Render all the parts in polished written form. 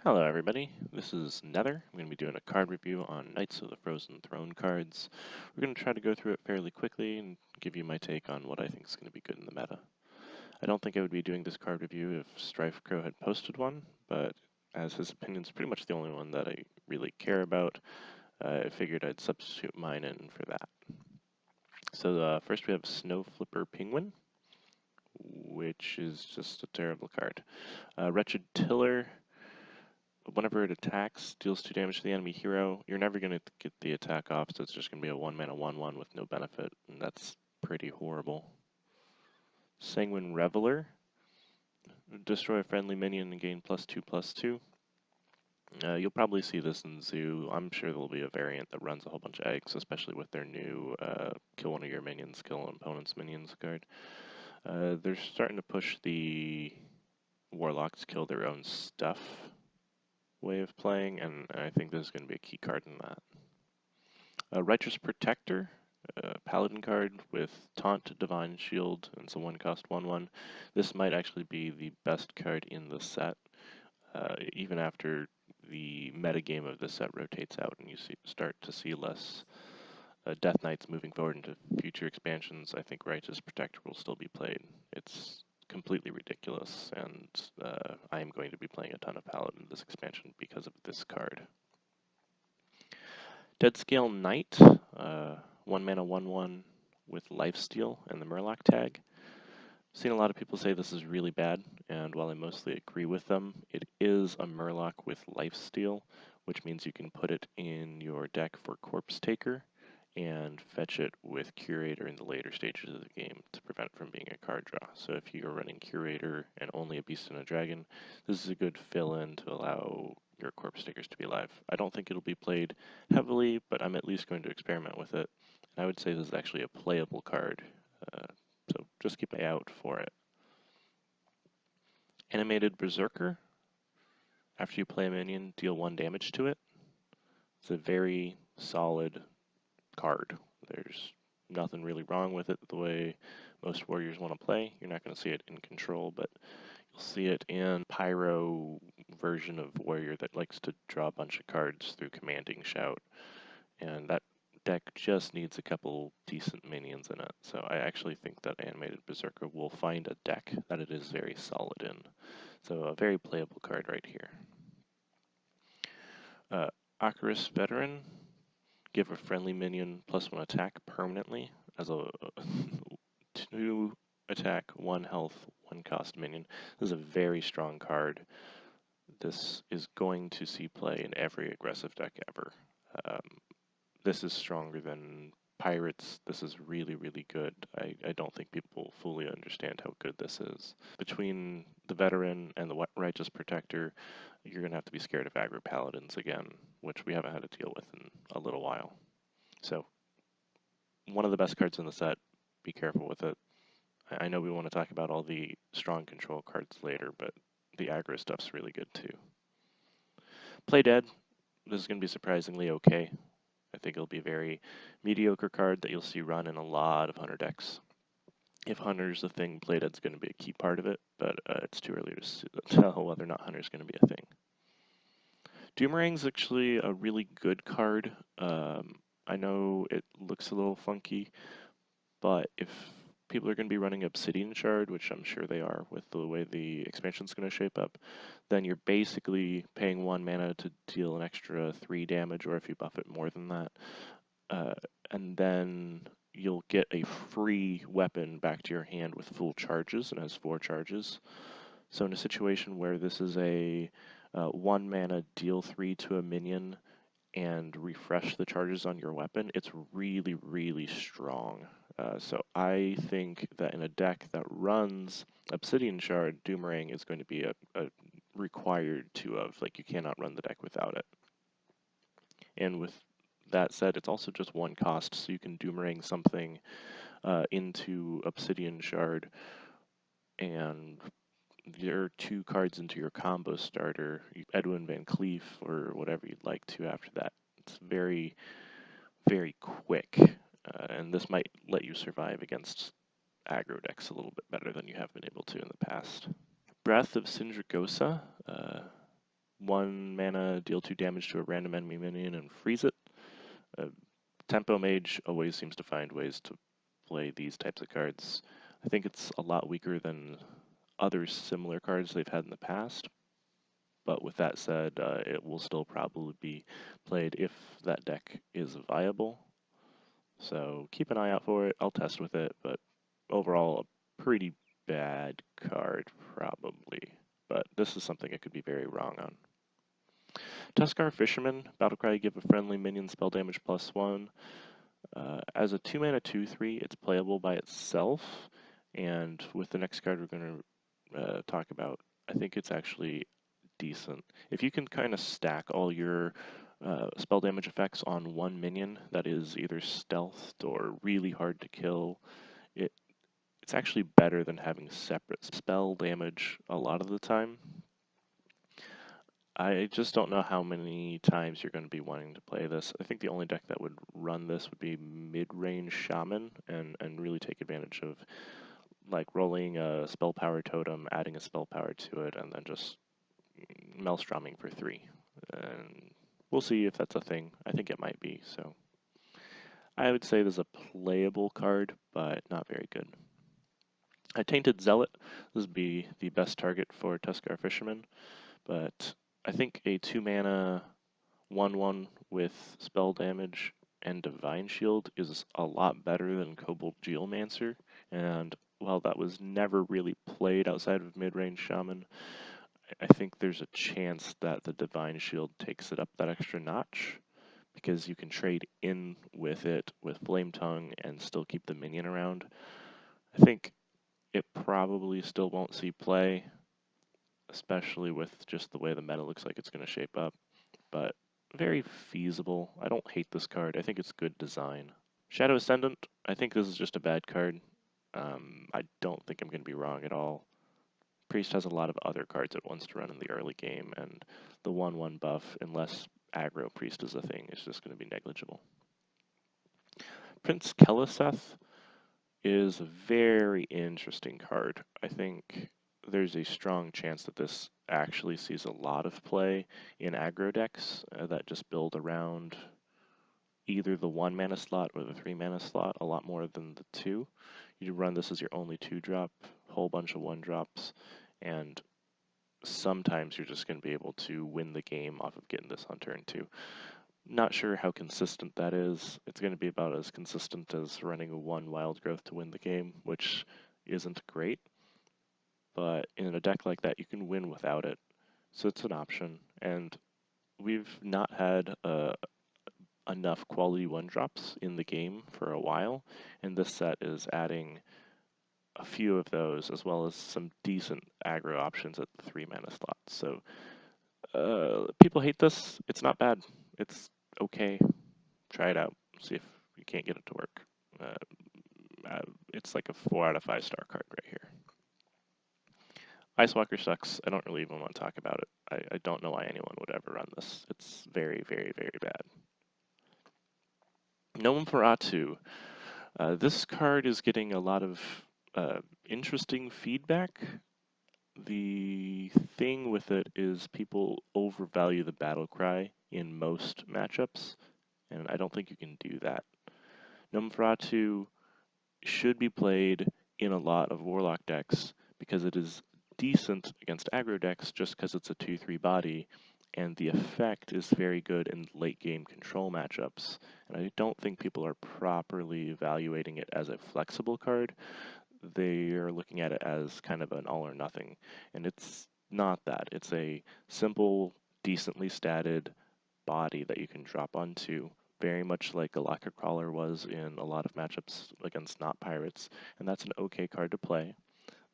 Hello everybody, this is Nether. I'm going to be doing a card review on Knights of the Frozen Throne cards. We're going to try to go through it fairly quickly and give you my take on what I think is going to be good in the meta. I don't think I would be doing this card review if Strife Crow had posted one, but as his opinion is pretty much the only one that I really care about, I figured I'd substitute mine in for that. So first we have Snow Flipper Penguin, which is just a terrible card. Wretched Tiller. Whenever it attacks, deals 2 damage to the enemy hero, you're never going to get the attack off, so it's just going to be a 1-mana 1/1 with no benefit, and that's pretty horrible. Sanguine Reveler. Destroy a friendly minion and gain +2/+2. You'll probably see this in Zoo. I'm sure there'll be a variant that runs a whole bunch of eggs, especially with their new kill one of your minions, kill an opponent's minions card. They're starting to push the Warlocks kill their own stuff way of playing, and I think this is going to be a key card in that. Righteous Protector, Paladin card with Taunt, Divine Shield, and it's a 1-cost 1/1. This might actually be the best card in the set, even after the metagame of the set rotates out and you start to see less Death Knights moving forward into future expansions. I think Righteous Protector will still be played. It's completely ridiculous, and I am going to be playing a ton of Paladin this expansion because of this card. Deadscale Knight, 1-mana 1/1 with Lifesteal and the Murloc tag. Seen a lot of people say this is really bad, and while I mostly agree with them, it is a Murloc with Lifesteal, which means you can put it in your deck for Corpse Taker and fetch it with Curator in the later stages of the game to prevent it from being a card draw. So if you're running Curator and only a Beast and a Dragon, this is a good fill-in to allow your Corpse Takers to be live. I don't think it'll be played heavily, but I'm at least going to experiment with it. And I would say this is actually a playable card, so just keep an eye out for it. Animated Berserker. After you play a minion, deal 1 damage to it. It's a very solid card. There's nothing really wrong with it the way most warriors want to play. You're not going to see it in control, but you'll see it in Pyro version of warrior that likes to draw a bunch of cards through commanding shout. And that deck just needs a couple decent minions in it. So I actually think that Animated Berserker will find a deck that it is very solid in. So a very playable card right here. Acarus Veteran. Give a friendly minion +1 attack permanently as a 2 attack, 1 health, 1 cost minion. This is a very strong card. This is going to see play in every aggressive deck ever. This is stronger than Pirates. This is really, really good. I don't think people fully understand how good this is. Between the Veteran and the Righteous Protector, you're going to have to be scared of aggro Paladins again, which we haven't had to deal with in a little while. So, one of the best cards in the set. Be careful with it. I know we want to talk about all the strong control cards later, but the aggro stuff's really good too. Play Dead. This is going to be surprisingly okay. I think it'll be a very mediocre card that you'll see run in a lot of Hunter decks. If Hunter's a thing, Play Dead's going to be a key part of it, but it's too early to tell whether or not Hunter's going to be a thing. Doomerang's actually a really good card. I know it looks a little funky, but if people are going to be running Obsidian Shard, which I'm sure they are with the way the expansion's going to shape up, then you're basically paying 1 mana to deal an extra 3 damage, or if you buff it more than that. And then you'll get a free weapon back to your hand with full charges, and has 4 charges. So in a situation where this is a 1 mana deal 3 to a minion and refresh the charges on your weapon, it's really, really strong. So I think that in a deck that runs Obsidian Shard, Doomerang is going to be a required 2 of. Like, you cannot run the deck without it. And with that said, it's also just 1 cost, so you can Doomerang something into Obsidian Shard, and there are 2 cards into your combo starter, Edwin Van Cleef, or whatever you'd like to after that. It's very, very quick, and this might let you survive against aggro decks a little bit better than you have been able to in the past. Breath of Sindragosa. 1 mana, deal 2 damage to a random enemy minion and freeze it. Tempo Mage always seems to find ways to play these types of cards. I think it's a lot weaker than other similar cards they've had in the past, but with that said, it will still probably be played if that deck is viable. So keep an eye out for it. I'll test with it, but overall, a pretty bad card, probably. But this is something I could be very wrong on. Tuskar Fisherman, Battlecry, give a friendly minion spell damage +1. As a 2 mana 2/3, it's playable by itself, and with the next card we're going to talk about, I think it's actually decent. If you can kind of stack all your spell damage effects on one minion that is either stealthed or really hard to kill, it's actually better than having separate spell damage a lot of the time. I just don't know how many times you're going to be wanting to play this. I think the only deck that would run this would be mid-range Shaman and really take advantage of like rolling a spell power totem, adding a spell power to it, and then just Maelstroming for 3. And we'll see if that's a thing. I think it might be, so I would say this is a playable card, but not very good. A Tainted Zealot, this would be the best target for Tuskar Fisherman, but I think a 2 mana 1/1 with spell damage and Divine Shield is a lot better than Kobold Geomancer, and while that was never really played outside of mid-range Shaman, I think there's a chance that the Divine Shield takes it up that extra notch, because you can trade in with it with Flame Tongue and still keep the minion around. I think it probably still won't see play, especially with just the way the meta looks like it's going to shape up, but very feasible. I don't hate this card. I think it's good design. Shadow Ascendant, I think this is just a bad card. I don't think I'm going to be wrong at all. Priest has a lot of other cards it wants to run in the early game, and the 1/1 buff, unless aggro Priest is a thing, is just going to be negligible. Prince Keleseth is a very interesting card. I think there's a strong chance that this actually sees a lot of play in aggro decks that just build around either the 1 mana slot or the 3 mana slot a lot more than the 2. You run this as your only 2-drop, whole bunch of 1-drops, and sometimes you're just going to be able to win the game off of getting this on turn 2. Not sure how consistent that is. It's going to be about as consistent as running a 1 wild growth to win the game, which isn't great. But in a deck like that, you can win without it. So it's an option. And we've not had enough quality 1-drops in the game for a while, and this set is adding a few of those, as well as some decent aggro options at the 3 mana slot. So people hate this. It's not bad. It's okay. Try it out. See if you can't get it to work. It's like a 4 out of 5 star card right here. Ice Walker sucks. I don't really even want to talk about it. I don't know why anyone would ever run this. It's very, very, very bad. Nosferatu. This card is getting a lot of interesting feedback. The thing with it is people overvalue the battle cry in most matchups, and I don't think you can do that. Nosferatu should be played in a lot of Warlock decks because it is decent against aggro decks just because it's a 2/3 body, and the effect is very good in late game control matchups. And I don't think people are properly evaluating it as a flexible card. They are looking at it as kind of an all or nothing, and it's not that. It's a simple, decently statted body that you can drop onto, very much like a Locker Crawler was in a lot of matchups against not pirates, and that's an okay card to play.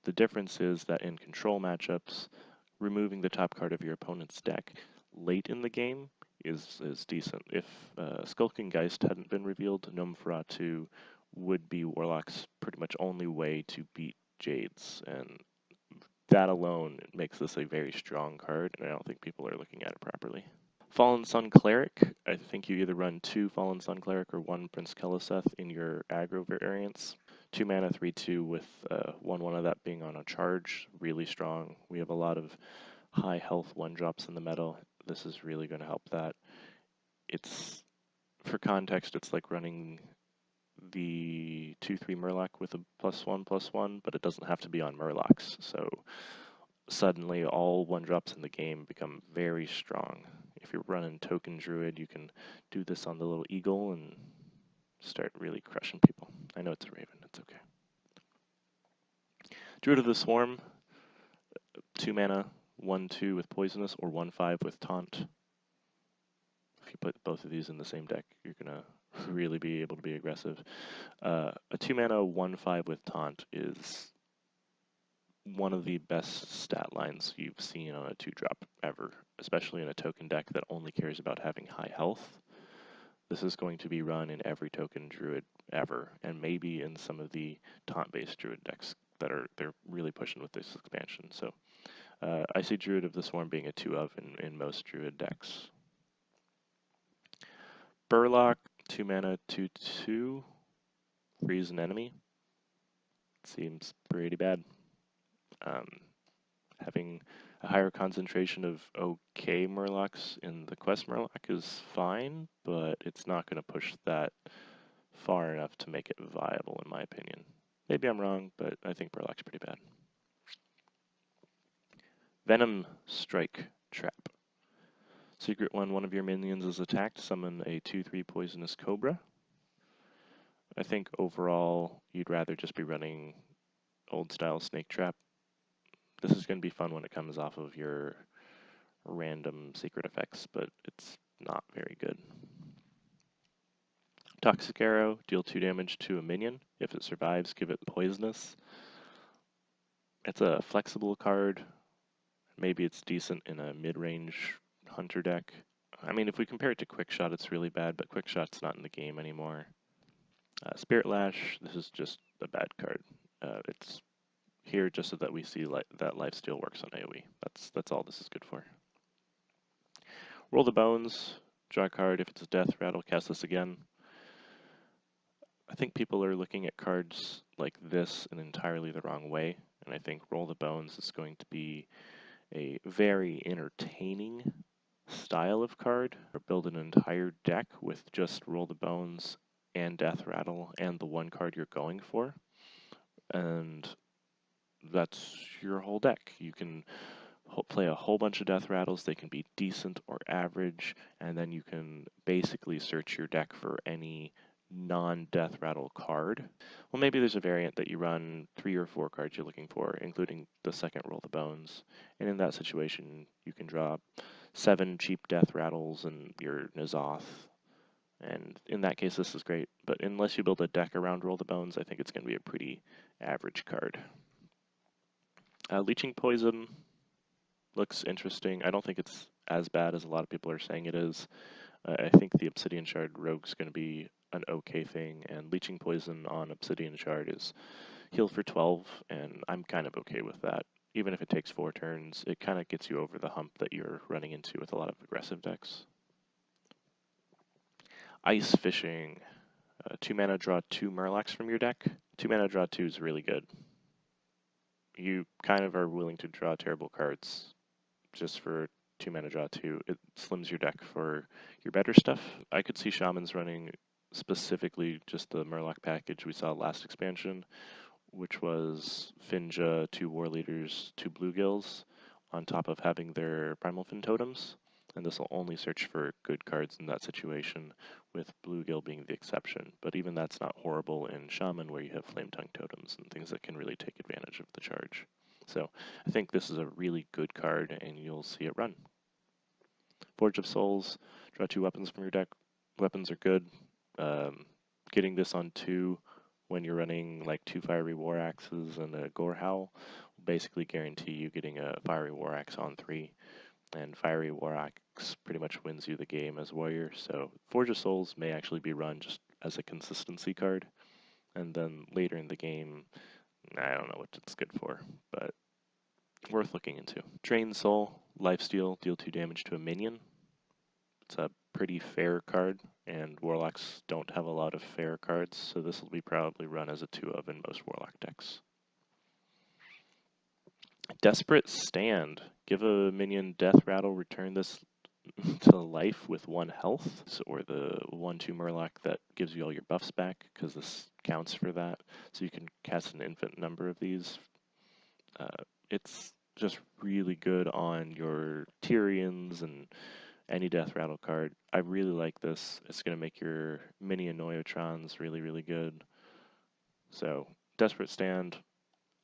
The difference is that in control matchups, removing the top card of your opponent's deck late in the game is decent. If Skulking Geist hadn't been revealed, Nosferatu would be Warlock's pretty much only way to beat Jades, and that alone makes this a very strong card, and I don't think people are looking at it properly. Fallen Sun Cleric, I think you either run 2 Fallen Sun Cleric or 1 Prince Keleseth in your aggro variants. 2 mana, 3/2 with 1/1 of that being on a charge, really strong. We have a lot of high health 1-drops in the meta, this is really going to help that. It's, for context, it's like running the 2/3 Murloc with a +1/+1, but it doesn't have to be on Murlocs. So suddenly all 1-drops in the game become very strong. If you're running Token Druid, you can do this on the little eagle and start really crushing people. I know it's a Raven, it's okay. Druid of the Swarm, 2 mana, 1/2 with Poisonous, or 1/5 with Taunt. If you put both of these in the same deck, you're gonna really be able to be aggressive. A 2 mana 1/5 with Taunt is one of the best stat lines you've seen on a 2-drop ever, especially in a token deck that only cares about having high health. This is going to be run in every token druid ever, and maybe in some of the taunt-based druid decks that they're really pushing with this expansion. So I see Druid of the Swarm being a 2-of in most druid decks. Burlock, 2 mana, 2/2, freeze an enemy. Seems pretty bad. Having a higher concentration of okay Murlocs in the quest Murloc is fine, but it's not going to push that far enough to make it viable, in my opinion. Maybe I'm wrong, but I think Burloc's pretty bad. Venom Strike Trap. Secret one of your minions is attacked, summon a 2/3 Poisonous Cobra. I think overall you'd rather just be running old style Snake Trap. This is going to be fun when it comes off of your random secret effects, but it's not very good. Toxic Arrow, deal 2 damage to a minion. If it survives, give it Poisonous. It's a flexible card. Maybe it's decent in a mid-range hunter deck. I mean, if we compare it to Quickshot, it's really bad, but Quickshot's not in the game anymore. Spirit Lash, this is just a bad card. It's here just so that we see that Lifesteal works on AoE. That's all this is good for. Roll the Bones, draw a card. If it's a Death Rattle, cast this again. I think people are looking at cards like this in entirely the wrong way, and I think Roll the Bones is going to be a very entertaining style of card, or build an entire deck with just Roll the Bones and Death Rattle and the one card you're going for, and that's your whole deck. You can play a whole bunch of Death Rattles. They can be decent or average, and then you can basically search your deck for any non-Death Rattle card. Well, maybe there's a variant that you run 3 or 4 cards you're looking for, including the second Roll the Bones, and in that situation you can draw 7 cheap Death Rattles and your N'Zoth, and in that case this is great, but unless you build a deck around Roll the Bones, I think it's going to be a pretty average card. Leeching Poison looks interesting. I don't think it's as bad as a lot of people are saying it is. I think the Obsidian Shard Rogue's going to be an okay thing, and Leeching Poison on Obsidian Shard is heal for 12, and I'm kind of okay with that. Even if it takes 4 turns, it kind of gets you over the hump that you're running into with a lot of aggressive decks. Ice Fishing. 2 mana, draw 2 Murlocs from your deck. 2 mana, draw 2 is really good. You kind of are willing to draw terrible cards just for 2 mana, draw 2. It slims your deck for your better stuff. I could see Shamans running specifically just the Murloc package we saw last expansion, which was Finja, 2 War Leaders, 2 Bluegills, on top of having their Primal Fin totems. And this will only search for good cards in that situation, with Bluegill being the exception. But even that's not horrible in Shaman, where you have Flame Tongue totems and things that can really take advantage of the charge. So I think this is a really good card, and you'll see it run. Forge of Souls, draw 2 weapons from your deck. Weapons are good. Getting this on 2 when you're running like 2 Fiery War Axes and a Gore Howl will basically guarantee you getting a Fiery War Axe on 3. And Fiery War Axe pretty much wins you the game as Warrior, so Forge of Souls may actually be run just as a consistency card, and then later in the game, I don't know what it's good for, but worth looking into. Drain Soul, Lifesteal, deal 2 damage to a minion. It's a pretty fair card, and Warlocks don't have a lot of fair cards, so this will be probably run as a 2-of in most Warlock decks. Desperate Stand. Give a minion Death Rattle, return this to life with 1 health, or the 1/2 Murloc that gives you all your buffs back, because this counts for that. So you can cast an infinite number of these. It's just really good on your Tyrians and any Death Rattle card. I really like this. It's going to make your mini Annoyotrons really, really good. So, Desperate Stand,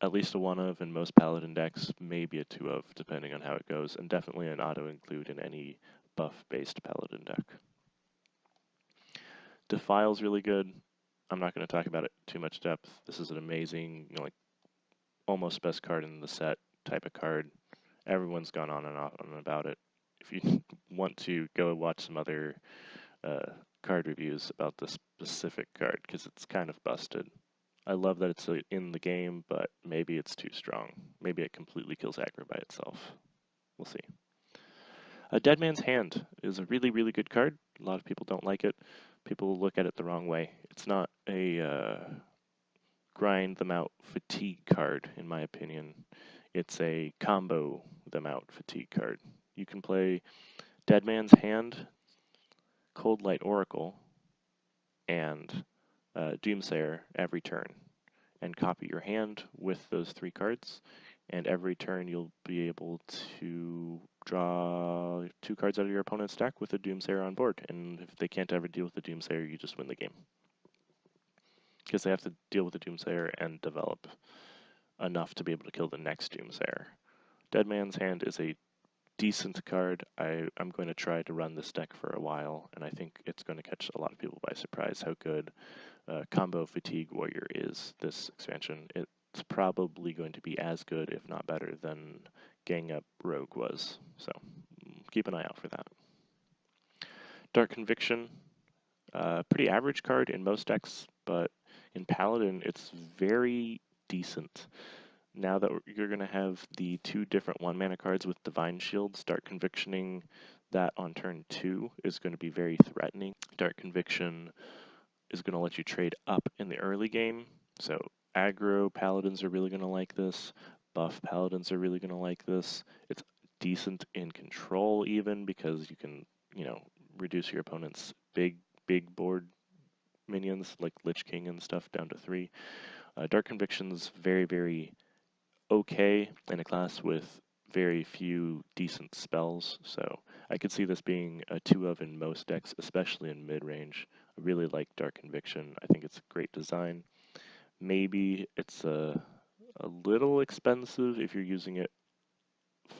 at least a 1 of in most Paladin decks, maybe a 2 of, depending on how it goes, and definitely an auto-include in any buff-based Paladin deck. Defile's really good. I'm not going to talk about it too much depth. This is an amazing, like, almost best card in the set type of card. Everyone's gone on and on about it. If you want to go watch some other card reviews about this specific card, because it's kind of busted. I love that it's in the game, but maybe it's too strong. Maybe it completely kills aggro by itself. We'll see. A Dead Man's Hand is a really, really good card. A lot of people don't like it. People look at it the wrong way. It's not a grind them out fatigue card, in my opinion. It's a combo them out fatigue card. You can play Dead Man's Hand, Cold Light Oracle, and Doomsayer every turn, and copy your hand with those 3 cards, and every turn you'll be able to draw 2 cards out of your opponent's deck with a Doomsayer on board, and if they can't ever deal with the Doomsayer, you just win the game. Because they have to deal with the Doomsayer and develop enough to be able to kill the next Doomsayer. Dead Man's Hand is a decent card. I'm going to try to run this deck for a while, and I think it's going to catch a lot of people by surprise how good Combo Fatigue Warrior is this expansion. It's probably going to be as good, if not better, than Gang Up Rogue was. So keep an eye out for that. Dark Conviction, pretty average card in most decks, but in Paladin it's very decent. Now that you're going to have the 2 different 1-mana cards with Divine Shields, Dark Convictioning that on turn 2 is going to be very threatening. Dark Conviction is going to let you trade up in the early game, so aggro Paladins are really going to like this, buff Paladins are really going to like this. It's decent in control even, because you can, reduce your opponent's big board minions like Lich King and stuff down to 3. Dark Conviction's very, very okay in a class with very few decent spells, so I could see this being a 2 of in most decks, especially in mid-range. I really like Dark Conviction. I think it's a great design. Maybe it's a little expensive if you're using it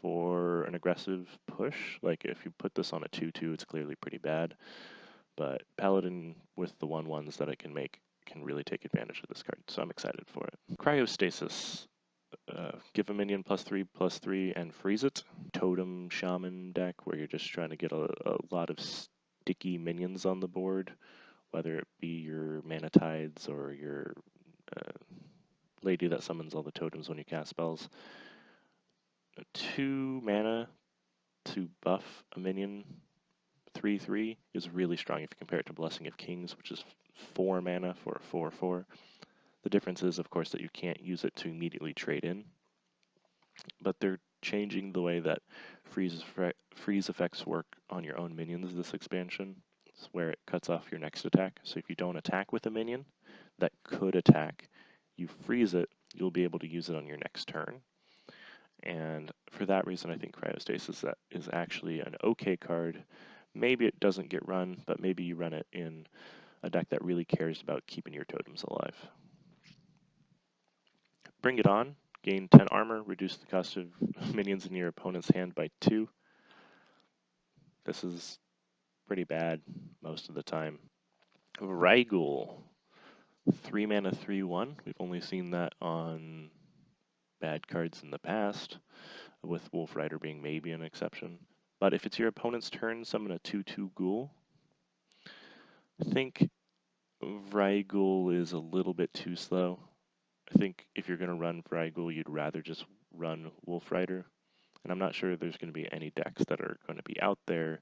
for an aggressive push. Like if you put this on a 2/2, it's clearly pretty bad. But Paladin with the 1/1s that I can make can really take advantage of this card, so I'm excited for it. Cryostasis. Give a minion +3/+3 and freeze it. Totem Shaman deck where you're just trying to get a lot of sticky minions on the board, whether it be your Mana Tides or your lady that summons all the totems when you cast spells. 2 mana to buff a minion 3/3 is really strong if you compare it to Blessing of Kings, which is 4 mana for a 4/4. The difference is, of course, that you can't use it to immediately trade in, but they're changing the way that freeze effects work on your own minions this expansion. It's where it cuts off your next attack. So if you don't attack with a minion that could attack, you freeze it, you'll be able to use it on your next turn. And for that reason, I think Cryostasis is actually an okay card. Maybe it doesn't get run, but maybe you run it in a deck that really cares about keeping your totems alive. Bring It On. Gain 10 armor, reduce the cost of minions in your opponent's hand by 2. This is pretty bad most of the time. Raigul. 3 mana 3/1. We've only seen that on bad cards in the past, with Wolf Rider being maybe an exception. But if it's your opponent's turn, summon a 2/2 ghoul. I think Raigul is a little bit too slow. I think if you're going to run Raigul, you'd rather just run Wolf Rider. And I'm not sure there's going to be any decks that are going to be out there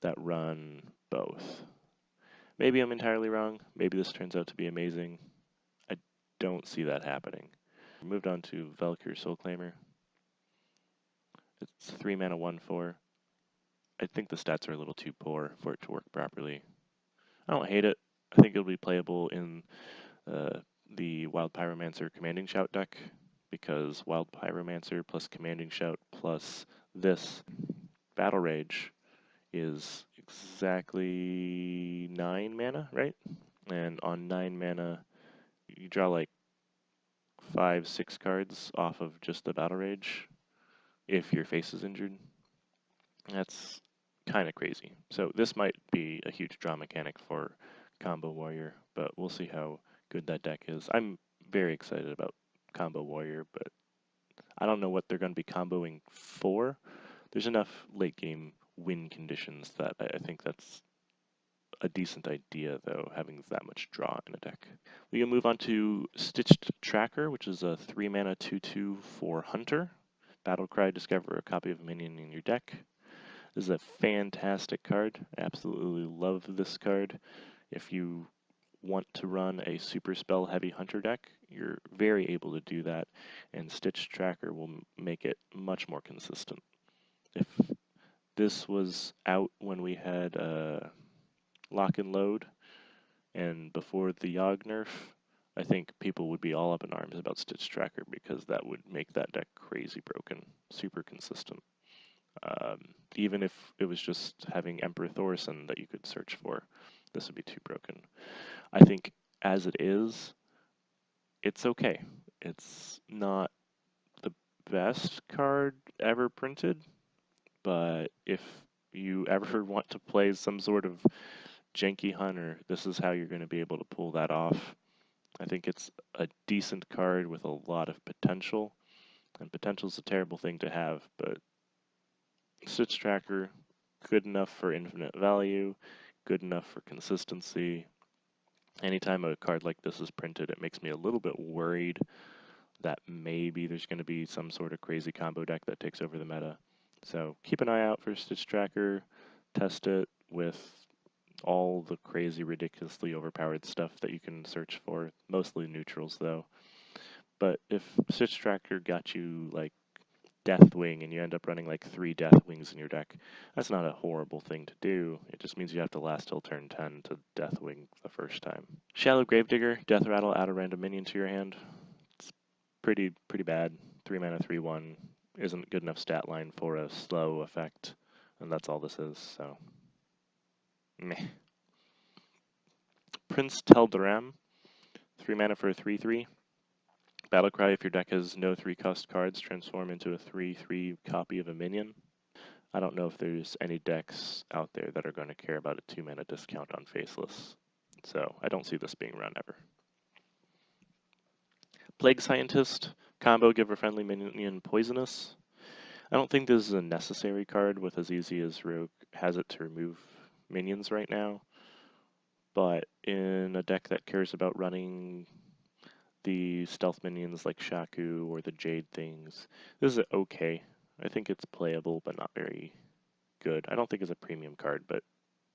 that run both. Maybe I'm entirely wrong. Maybe this turns out to be amazing. I don't see that happening. We moved on to Valkyr Soulclaimer. It's 3 mana, 1/4. I think the stats are a little too poor for it to work properly. I don't hate it. I think it'll be playable in the Wild Pyromancer Commanding Shout deck, because Wild Pyromancer plus Commanding Shout plus this Battle Rage is exactly 9 mana, right? And on 9 mana, you draw like 5, 6 cards off of just the Battle Rage if your face is injured. That's kind of crazy. So this might be a huge draw mechanic for Combo Warrior, but we'll see how good that deck is. I'm very excited about Combo Warrior, but I don't know what they're going to be comboing for. There's enough late game win conditions that I think that's a decent idea, though, having that much draw in a deck. We can move on to Stitched Tracker, which is a 3 mana 2/2 for Hunter. Battlecry, discover a copy of a minion in your deck. This is a fantastic card. I absolutely love this card. If you want to run a super spell heavy hunter deck, you're very able to do that, and Stitch Tracker will make it much more consistent. If this was out when we had Lock and Load and before the Yogg nerf, I think people would be all up in arms about Stitch Tracker, because that would make that deck crazy broken, super consistent. Even if it was just having Emperor Thorson that you could search for, this would be too broken. I think as it is, it's okay. It's not the best card ever printed, but if you ever want to play some sort of janky hunter, this is how you're going to be able to pull that off. I think it's a decent card with a lot of potential, and potential is a terrible thing to have, but Stitch Tracker, good enough for infinite value, good enough for consistency. Anytime a card like this is printed, it makes me a little bit worried that maybe there's going to be some sort of crazy combo deck that takes over the meta. So keep an eye out for Stitch Tracker, test it with all the crazy, ridiculously overpowered stuff that you can search for, mostly neutrals though. But if Stitch Tracker got you like Deathwing and you end up running like 3 Deathwings in your deck, that's not a horrible thing to do. It just means you have to last till turn 10 to Deathwing the first time. Shallow Gravedigger, Death Rattle, add a random minion to your hand. It's pretty bad. 3 mana, 3/1 isn't good enough stat line for a slow effect, and that's all this is, so meh. Prince Tel'Daram, 3 mana for a 3/3. Battlecry, if your deck has no 3-cost cards, transform into a 3/3 copy of a minion. I don't know if there's any decks out there that are going to care about a 2 mana discount on Faceless, so I don't see this being run ever. Plague Scientist, combo, give a friendly minion poisonous. I don't think this is a necessary card with as easy as Rogue has it to remove minions right now, but in a deck that cares about running the stealth minions like Shaku or the Jade things, this is okay. I think it's playable, but not very good. I don't think it's a premium card, but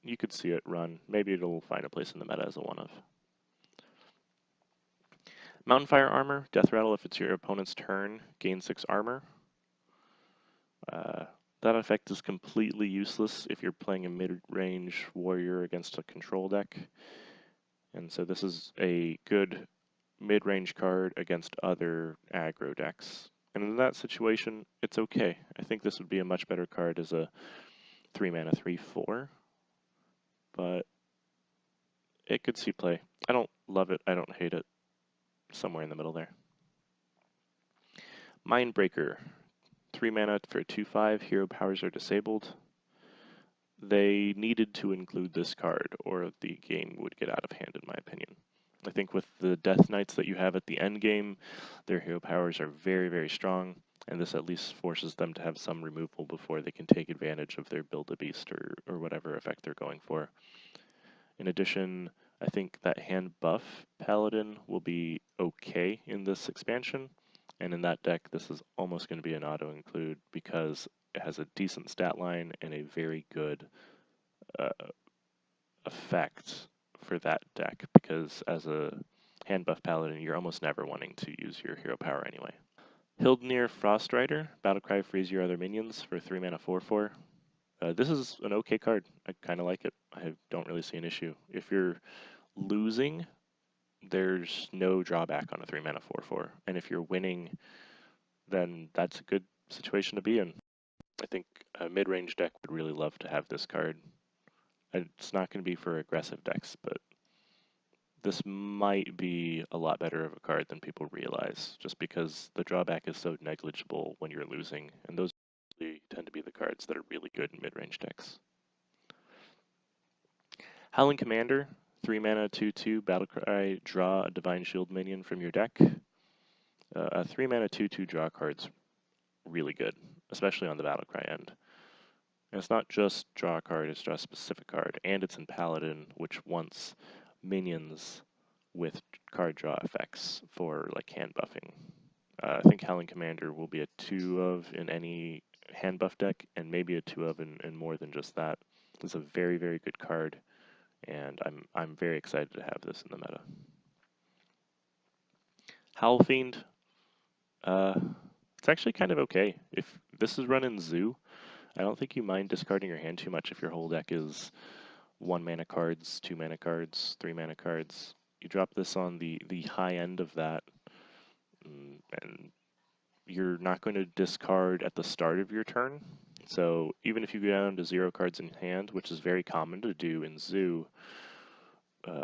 you could see it run. Maybe it'll find a place in the meta as a one-of. Mountain Fire Armor, Death Rattle if it's your opponent's turn, gain 6 armor. That effect is completely useless if you're playing a mid-range warrior against a control deck. And so this is a good mid-range card against other aggro decks. And in that situation, it's okay. I think this would be a much better card as a 3 mana 3/4, but it could see play. I don't love it, I don't hate it. Somewhere in the middle there. Mindbreaker, 3 mana for 2/5, hero powers are disabled. They needed to include this card, or the game would get out of hand, in my opinion. I think with the Death Knights that you have at the end game, their hero powers are very strong, and this at least forces them to have some removal before they can take advantage of their Build a Beast or whatever effect they're going for. In addition, I think that hand buff Paladin will be okay in this expansion, and in that deck this is almost going to be an auto-include because it has a decent stat line and a very good effect for that deck, because as a hand buff Paladin you're almost never wanting to use your hero power anyway. Hildnir Frostrider, Battlecry freeze your other minions for 3 mana 4/4. This is an okay card. I kind of like it. I don't really see an issue. If you're losing, there's no drawback on a 3 mana 4/4. And if you're winning, then that's a good situation to be in. I think a mid-range deck would really love to have this card. It's not going to be for aggressive decks, but this might be a lot better of a card than people realize, just because the drawback is so negligible when you're losing, and those tend to be the cards that are really good in mid-range decks. Howling Commander, 3 mana 2/2 Battlecry, draw a Divine Shield minion from your deck. A 3 mana 2/2 draw card's really good, especially on the Battlecry end. And it's not just draw a card, it's draw a specific card, and it's in Paladin, which wants minions with card draw effects for like hand buffing. I think Howling Commander will be a 2-of in any hand buff deck, and maybe a 2-of in more than just that. It's a very, very good card, and I'm very excited to have this in the meta. Howl Fiend, it's actually kind of okay. If this is run in Zoo, I don't think you mind discarding your hand too much if your whole deck is 1 mana cards, 2 mana cards, 3 mana cards. You drop this on the high end of that, and you're not going to discard at the start of your turn. So even if you go down to 0 cards in hand, which is very common to do in Zoo,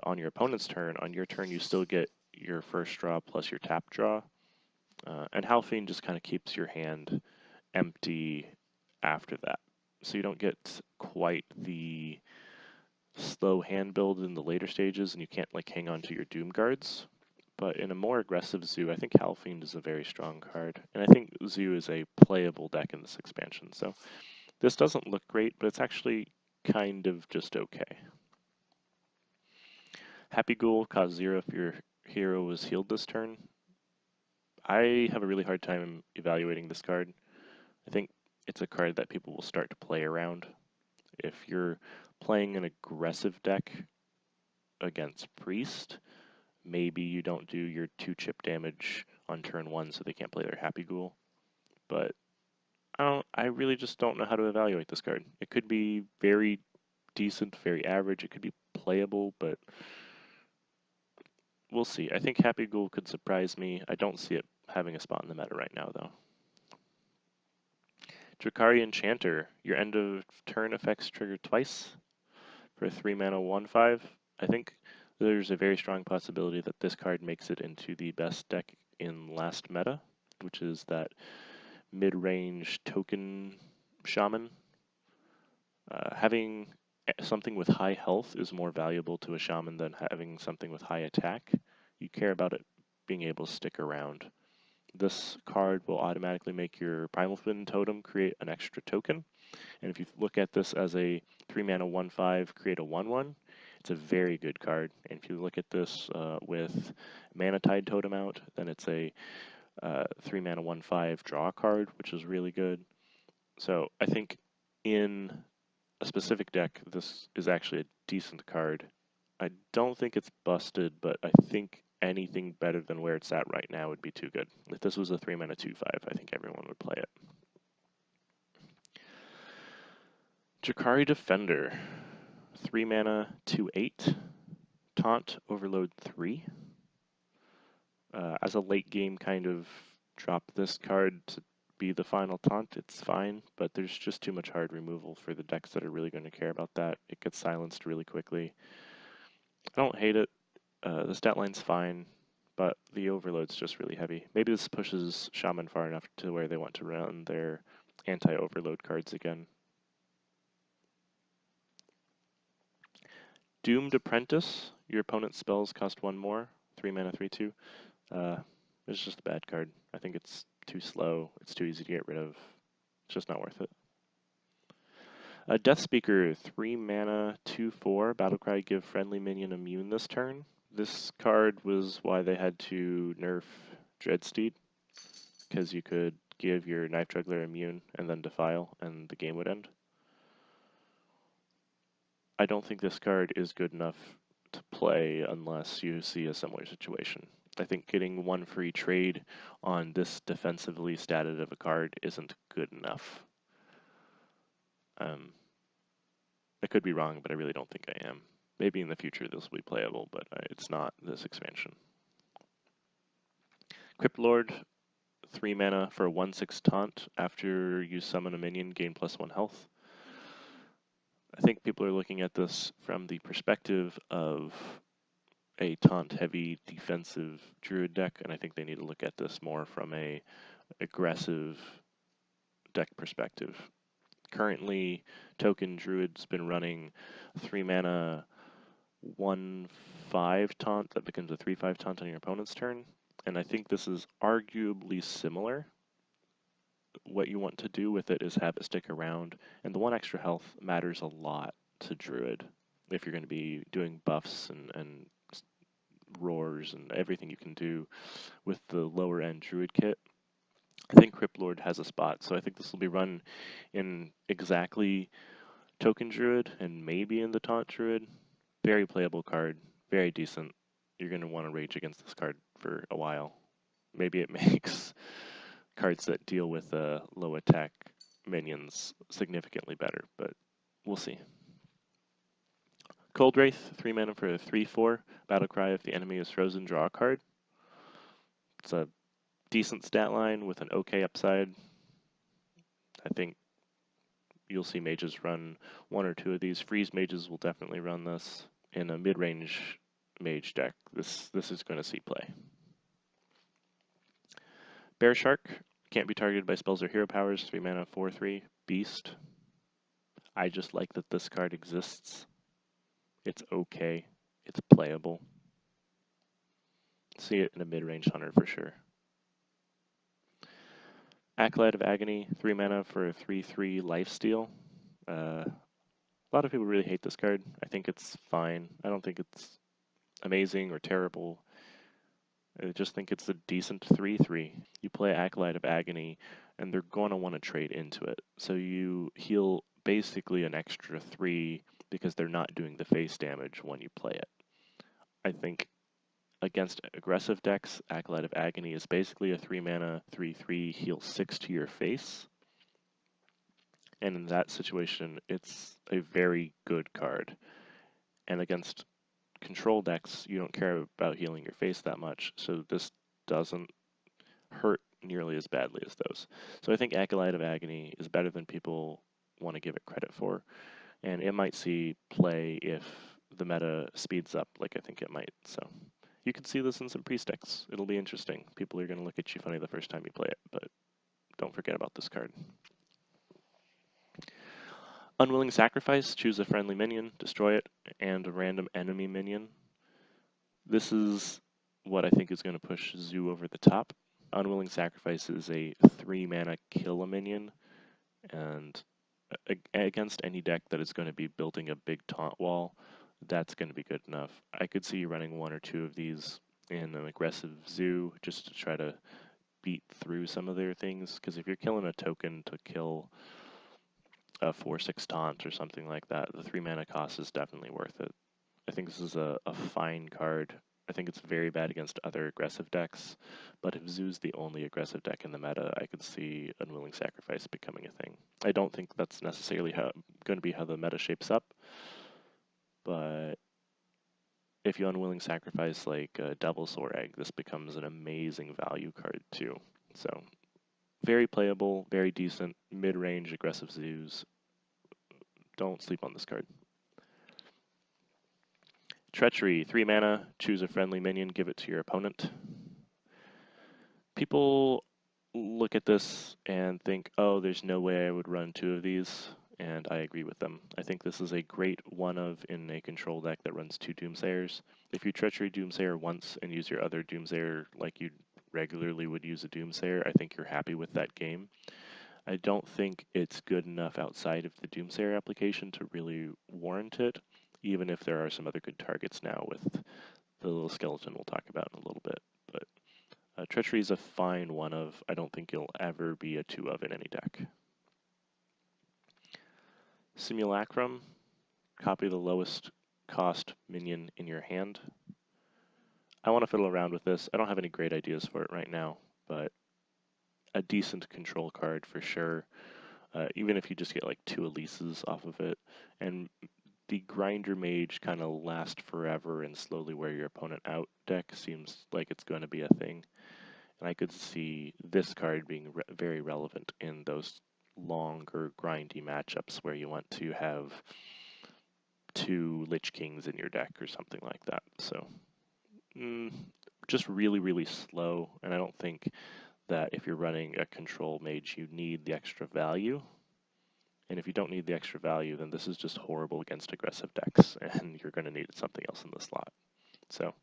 on your opponent's turn, on your turn you still get your first draw plus your tap draw. And Howl Fiend just kind of keeps your hand empty after that. So you don't get quite the slow hand build in the later stages, and you can't like hang on to your Doom Guards. But in a more aggressive Zoo, I think Howl Fiend is a very strong card. And I think Zoo is a playable deck in this expansion. So this doesn't look great, but it's actually kind of just okay. Happy Ghoul costs 0 if your hero was healed this turn. I have a really hard time evaluating this card. I think it's a card that people will start to play around. If you're playing an aggressive deck against Priest, maybe you don't do your 2-chip damage on turn 1 so they can't play their Happy Ghoul. But I really just don't know how to evaluate this card. It could be very decent, very average, it could be playable, but we'll see. I think Happy Ghoul could surprise me. I don't see it having a spot in the meta right now, though. Drakari Enchanter. Your end of turn effects trigger twice for 3 mana 1/5. I think there's a very strong possibility that this card makes it into the best deck in last meta, which is that mid-range token shaman. Having something with high health is more valuable to a shaman than having something with high attack. You care about it being able to stick around. This card will automatically make your Primal Fin totem create an extra token. And if you look at this as a 3 mana 1/5, create a 1/1, it's a very good card. And if you look at this with Mana Tide Totem out, then it's a 3 mana 1/5 draw card, which is really good. So I think in a specific deck, this is actually a decent card. I don't think it's busted, but I think anything better than where it's at right now would be too good. If this was a 3 mana 2/5, I think everyone would play it. Drakari Defender, 3 mana 2/8, Taunt Overload 3. As a late game kind of drop this card to be the final taunt, it's fine, but there's just too much hard removal for the decks that are really going to care about that. It gets silenced really quickly. I don't hate it. The stat line's fine, but the overload's just really heavy. Maybe this pushes Shaman far enough to where they want to run their anti-overload cards again. Doomed Apprentice. Your opponent's spells cost 1 more. 3 mana 3/2. It's just a bad card. I think it's too slow. It's too easy to get rid of. It's just not worth it. Death Speaker, 3 mana 2/4. Battlecry, give friendly minion immune this turn. This card was why they had to nerf Dreadsteed, because you could give your Knife Juggler immune and then Defile, and the game would end. I don't think this card is good enough to play unless you see a similar situation. I think getting one free trade on this defensively statted of a card isn't good enough. I could be wrong, but I really don't think I am. Maybe in the future this will be playable, but it's not this expansion. Crypt Lord, 3 mana for a 1/6 taunt. After you summon a minion, gain +1 health. I think people are looking at this from the perspective of a taunt-heavy defensive druid deck, and I think they need to look at this more from a aggressive deck perspective. Currently, Token Druid's been running 3 mana 1/5 taunt that becomes a 3/5 taunt on your opponent's turn, and I think this is arguably similar. What you want to do with it is have it stick around, and the 1 extra health matters a lot to Druid if you're going to be doing buffs and roars and everything you can do with the lower end Druid kit. I think Crypt Lord has a spot, so I think this will be run in exactly Token Druid and maybe in the Taunt Druid. Very playable card, very decent. You're going to want to rage against this card for a while. Maybe it makes cards that deal with low attack minions significantly better, but we'll see. Cold Wraith, 3 mana for a 3/4. Battlecry, if the enemy is frozen, draw a card. It's a decent stat line with an okay upside. I think you'll see mages run 1 or 2 of these. Freeze mages will definitely run this. In a mid-range mage deck, this is going to see play. Bear Shark, can't be targeted by spells or hero powers, 3 mana, 4/3, beast. I just like that this card exists. It's okay. It's playable. See it in a mid-range hunter for sure. Acolyte of Agony, 3 mana for a 3/3 lifesteal. A lot of people really hate this card. I think it's fine. I don't think it's amazing or terrible. I just think it's a decent 3/3. You play Acolyte of Agony, and they're going to want to trade into it. So you heal basically an extra 3 because they're not doing the face damage when you play it. I think against aggressive decks, Acolyte of Agony is basically a 3 mana, 3/3, heal 6 to your face. And in that situation, it's a very good card. And against control decks, you don't care about healing your face that much, so this doesn't hurt nearly as badly as those. So I think Acolyte of Agony is better than people want to give it credit for, and it might see play if the meta speeds up like I think it might. So you can see this in some priest decks. It'll be interesting. People are going to look at you funny the first time you play it, but don't forget about this card. Unwilling Sacrifice, choose a friendly minion, destroy it, and a random enemy minion. This is what I think is going to push Zoo over the top. Unwilling Sacrifice is a 3 mana kill a minion, and against any deck that is going to be building a big taunt wall, that's going to be good enough. I could see you running 1 or 2 of these in an aggressive Zoo just to try to beat through some of their things, because if you're killing a token to kill a 4/6 taunt or something like that, the 3 mana cost is definitely worth it. I think this is a fine card. I think it's very bad against other aggressive decks, but if Zoo's the only aggressive deck in the meta, I could see Unwilling Sacrifice becoming a thing. I don't think that's necessarily going to be how the meta shapes up, but if you Unwilling Sacrifice like Devil's Soar Egg, this becomes an amazing value card too. So very playable, very decent, mid-range aggressive Zoos. Don't sleep on this card. Treachery, 3 mana, choose a friendly minion, give it to your opponent. People look at this and think, oh, there's no way I would run 2 of these, and I agree with them. I think this is a great one of in a control deck that runs 2 Doomsayers. If you Treachery Doomsayer once and use your other Doomsayer like you regularly would use a Doomsayer, I think you're happy with that game. I don't think it's good enough outside of the Doomsayer application to really warrant it, even if there are some other good targets now with the little skeleton we'll talk about in a little bit. But Treachery is a fine one of. I don't think you'll ever be a 2 of in any deck. Simulacrum, copy the lowest cost minion in your hand. I want to fiddle around with this. I don't have any great ideas for it right now, but a decent control card for sure. Even if you just get like 2 Elises off of it, and the Grinder Mage kind of last forever and slowly wear your opponent out deck seems like it's going to be a thing. And I could see this card being very relevant in those longer grindy matchups where you want to have 2 Lich Kings in your deck or something like that. So just really, really slow, and I don't think that if you're running a control mage, you need the extra value. And if you don't need the extra value, then this is just horrible against aggressive decks, and you're going to need something else in the slot. So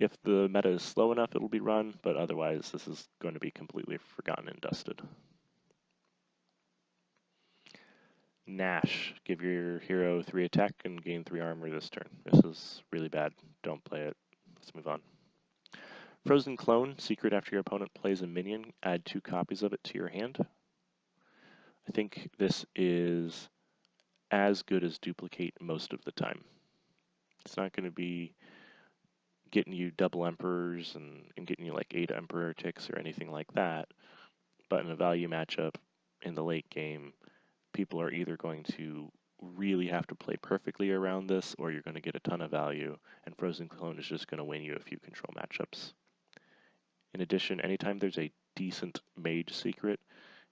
if the meta is slow enough, it'll be run, but otherwise this is going to be completely forgotten and dusted. Nash, give your hero 3 attack and gain 3 armor this turn. This is really bad. Don't play it. Let's move on. Frozen Clone, secret after your opponent plays a minion, add 2 copies of it to your hand. I think this is as good as Duplicate most of the time. It's not going to be getting you double Emperors and getting you like 8 Emperor ticks or anything like that, but in a value matchup in the late game, people are either going to really have to play perfectly around this, or you're going to get a ton of value, and Frozen Clone is just going to win you a few control matchups. In addition, anytime there's a decent mage secret,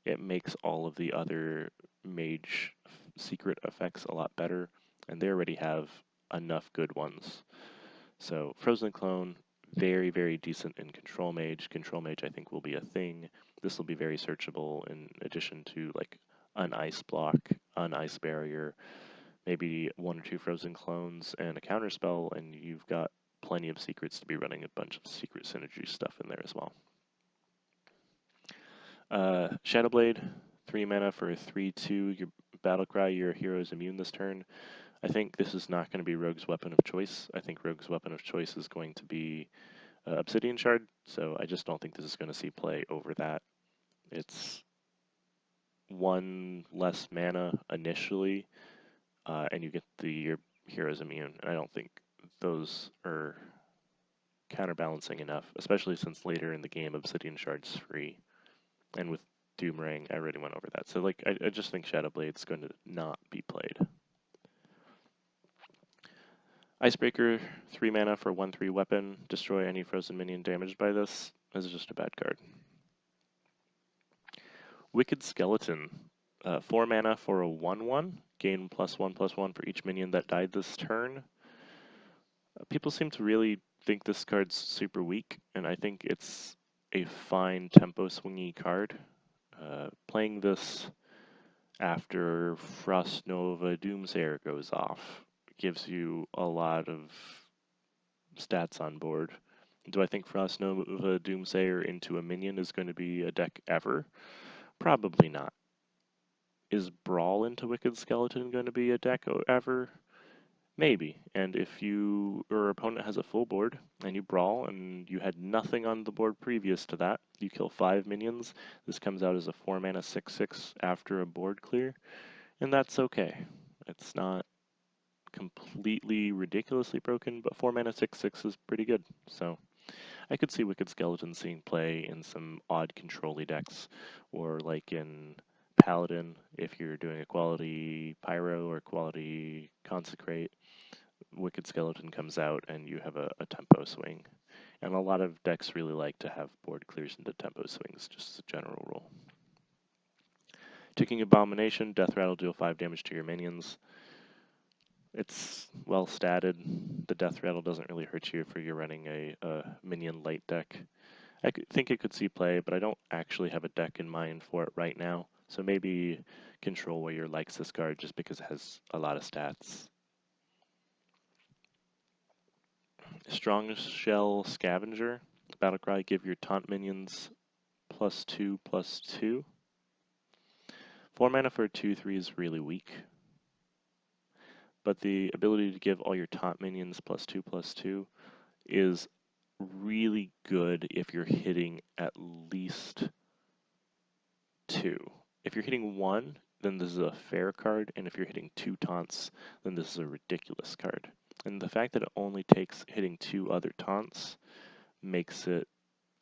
it makes all of the other mage secret effects a lot better, and they already have enough good ones. So Frozen Clone, very, very decent in Control Mage. Control Mage, I think, will be a thing. This will be very searchable in addition to like an Ice Block, an Ice Barrier, maybe 1 or 2 Frozen Clones and a Counterspell, and you've got plenty of secrets to be running a bunch of secret synergy stuff in there as well. Shadowblade, 3 mana for a 3/2. Your Battlecry, your hero is immune this turn. I think this is not going to be Rogue's weapon of choice. I think Rogue's weapon of choice is going to be Obsidian Shard, so I just don't think this is going to see play over that. It's 1 less mana initially, and you get your hero's immune, and I don't think those are counterbalancing enough, especially since later in the game Obsidian Shard's free. And with Doomring, I already went over that. So like, I just think Shadowblade's going to not be played. Icebreaker, 3 mana for 1/3 weapon. Destroy any frozen minion damaged by this. This is just a bad card. Wicked Skeleton, 4 mana for a 1/1. Gain +1/+1 for each minion that died this turn. People seem to really think this card's super weak, and I think it's a fine tempo swingy card. Playing this after Frost Nova Doomsayer goes off gives you a lot of stats on board. Do I think Frost Nova Doomsayer into a minion is going to be a deck ever? Probably not. Is Brawl into Wicked Skeleton going to be a deck ever? Maybe. And if your opponent has a full board and you brawl and you had nothing on the board previous to that, you kill 5 minions. This comes out as a 4 mana 6/6 after a board clear, and that's okay. It's not completely ridiculously broken, but 4 mana 6/6 is pretty good. So I could see Wicked Skeleton seeing play in some odd control-y decks, or like in Paladin, if you're doing a quality Pyro or quality Consecrate, Wicked Skeleton comes out and you have a tempo swing. And a lot of decks really like to have board clears into tempo swings, just as a general rule. Ticking Abomination, Death Rattle, deal 5 damage to your minions. It's well statted. The Death Rattle doesn't really hurt you if you're running a minion light deck. I think it could see play, but I don't actually have a deck in mind for it right now. So maybe Control Warrior likes this card just because it has a lot of stats. Strong Shell Scavenger. Battlecry, give your taunt minions +2/+2. 4 mana for a 2/3 is really weak. But the ability to give all your taunt minions +2/+2 is really good if you're hitting at least 2. If you're hitting 1, then this is a fair card, and if you're hitting 2 taunts, then this is a ridiculous card. And the fact that it only takes hitting 2 other taunts makes it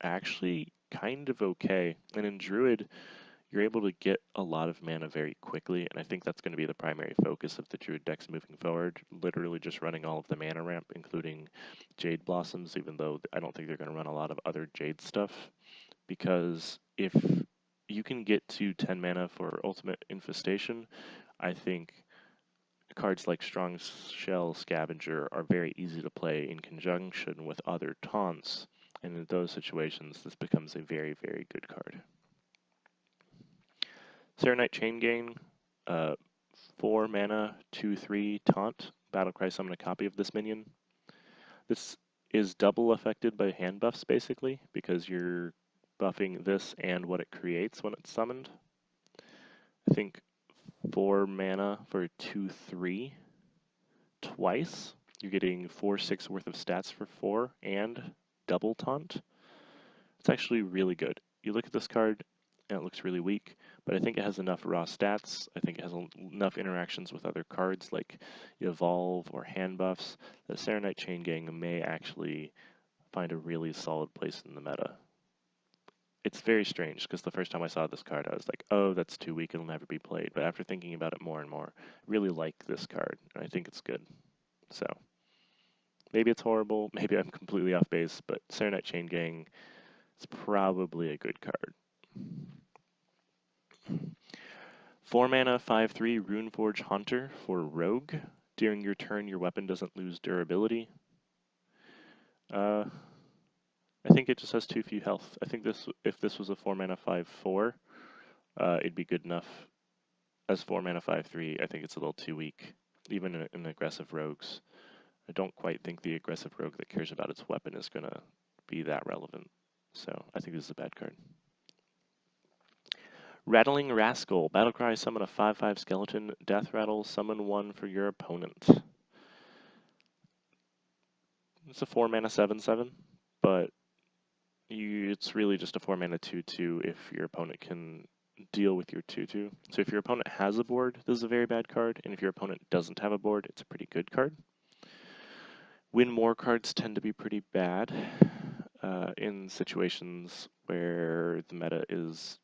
actually kind of okay. And in Druid, you're able to get a lot of mana very quickly, and I think that's going to be the primary focus of the Druid decks moving forward. Literally just running all of the mana ramp, including Jade Blossoms, even though I don't think they're going to run a lot of other Jade stuff. Because if you can get to 10 mana for Ultimate Infestation, I think cards like Strong Shell Scavenger are very easy to play in conjunction with other taunts, and in those situations, this becomes a very, very good card. Serenite Chain Gang, 4 mana, 2/3 taunt. Battlecry summon a copy of this minion. This is double affected by hand buffs, basically, because you're buffing this and what it creates when it's summoned. I think 4 mana for 2/3 twice. You're getting 4/6 worth of stats for 4 and double taunt. It's actually really good. You look at this card, and it looks really weak, but I think it has enough raw stats. I think it has enough interactions with other cards like Evolve or hand buffs that Serenite Chain Gang may actually find a really solid place in the meta. It's very strange, because the first time I saw this card, I was like, oh, that's too weak, it'll never be played. But after thinking about it more and more, I really like this card, and I think it's good. So, maybe it's horrible, maybe I'm completely off base, but Serenite Chain Gang is probably a good card. 4 mana, 5/3 Runeforge Haunter for Rogue. During your turn, your weapon doesn't lose durability. I think it just has too few health. I think if this was a 4 mana 5/4, it'd be good enough. As 4 mana 5/3, I think it's a little too weak, even in aggressive rogues. I don't quite think the aggressive rogue that cares about its weapon is going to be that relevant. So I think this is a bad card. Rattling Rascal. Battlecry, summon a 5/5 skeleton. Death Rattle, summon 1 for your opponent. It's a 4 mana 7/7, but it's really just a 4 mana 2/2 if your opponent can deal with your 2/2. So if your opponent has a board, this is a very bad card, and if your opponent doesn't have a board, it's a pretty good card. Win more cards tend to be pretty bad in situations where the meta is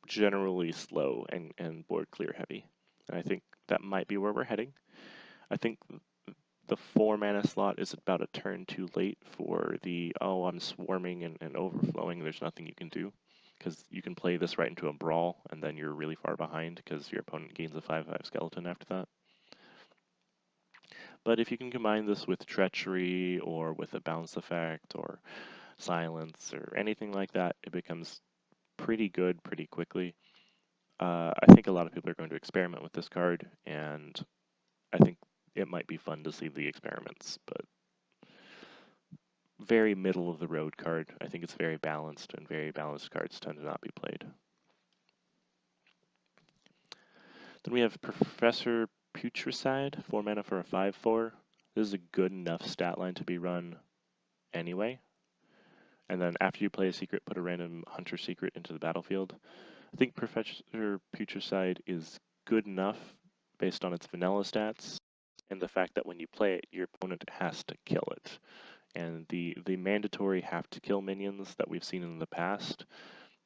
generally slow and board clear heavy. And I think that might be where we're heading. I think the 4 mana slot is about a turn too late for the, oh, I'm swarming and overflowing, there's nothing you can do. Because you can play this right into a brawl, and then you're really far behind because your opponent gains a 5/5 skeleton after that. But if you can combine this with Treachery, or with a bounce effect, or Silence, or anything like that, it becomes pretty good pretty quickly. I think a lot of people are going to experiment with this card, and I think it might be fun to see the experiments, but very middle of the road card. I think it's very balanced, and very balanced cards tend to not be played. Then we have Professor Putricide, 4 mana for a 5/4. This is a good enough stat line to be run anyway. And then after you play a secret, put a random hunter secret into the battlefield. I think Professor Putricide is good enough based on its vanilla stats, and the fact that when you play it, your opponent has to kill it. And the mandatory have to kill minions that we've seen in the past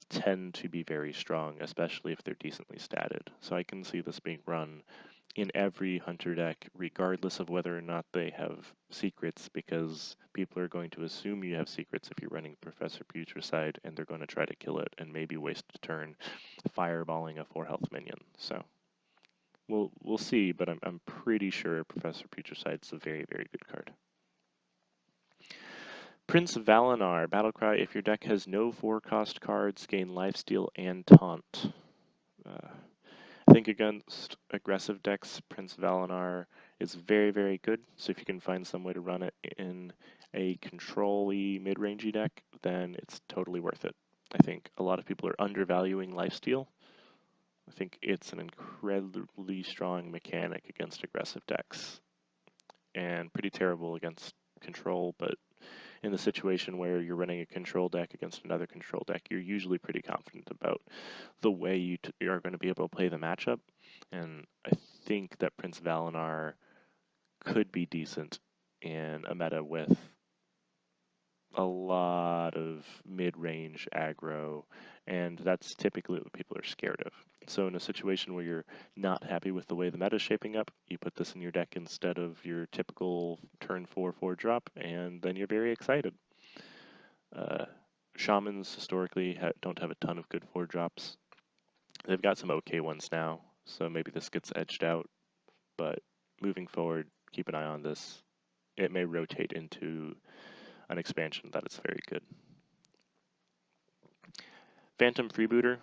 tend to be very strong, especially if they're decently statted. So I can see this being run in every hunter deck, regardless of whether or not they have secrets, because people are going to assume you have secrets if you're running Professor Putricide, and they're going to try to kill it and maybe waste a turn fireballing a 4 health minion. So we'll see, but I'm pretty sure Professor Putricide's a very, very good card. Prince Valinar, Battlecry, if your deck has no 4-cost cards, gain lifesteal and taunt. I think against aggressive decks, Prince Valinar is very, very good. So if you can find some way to run it in a control-y, mid-rangey deck, then it's totally worth it. I think a lot of people are undervaluing lifesteal. I think it's an incredibly strong mechanic against aggressive decks, and pretty terrible against control, but in the situation where you're running a control deck against another control deck, you're usually pretty confident about the way you are going to be able to play the matchup. And I think that Prince Valinar could be decent in a meta with a lot of mid-range aggro, and that's typically what people are scared of. So in a situation where you're not happy with the way the meta is shaping up, you put this in your deck instead of your typical turn 4/4 drop, and then you're very excited. Shamans historically don't have a ton of good 4 drops. They've got some okay ones now, so maybe this gets edged out, but moving forward, keep an eye on this. It may rotate into an expansion that is very good. Phantom Freebooter,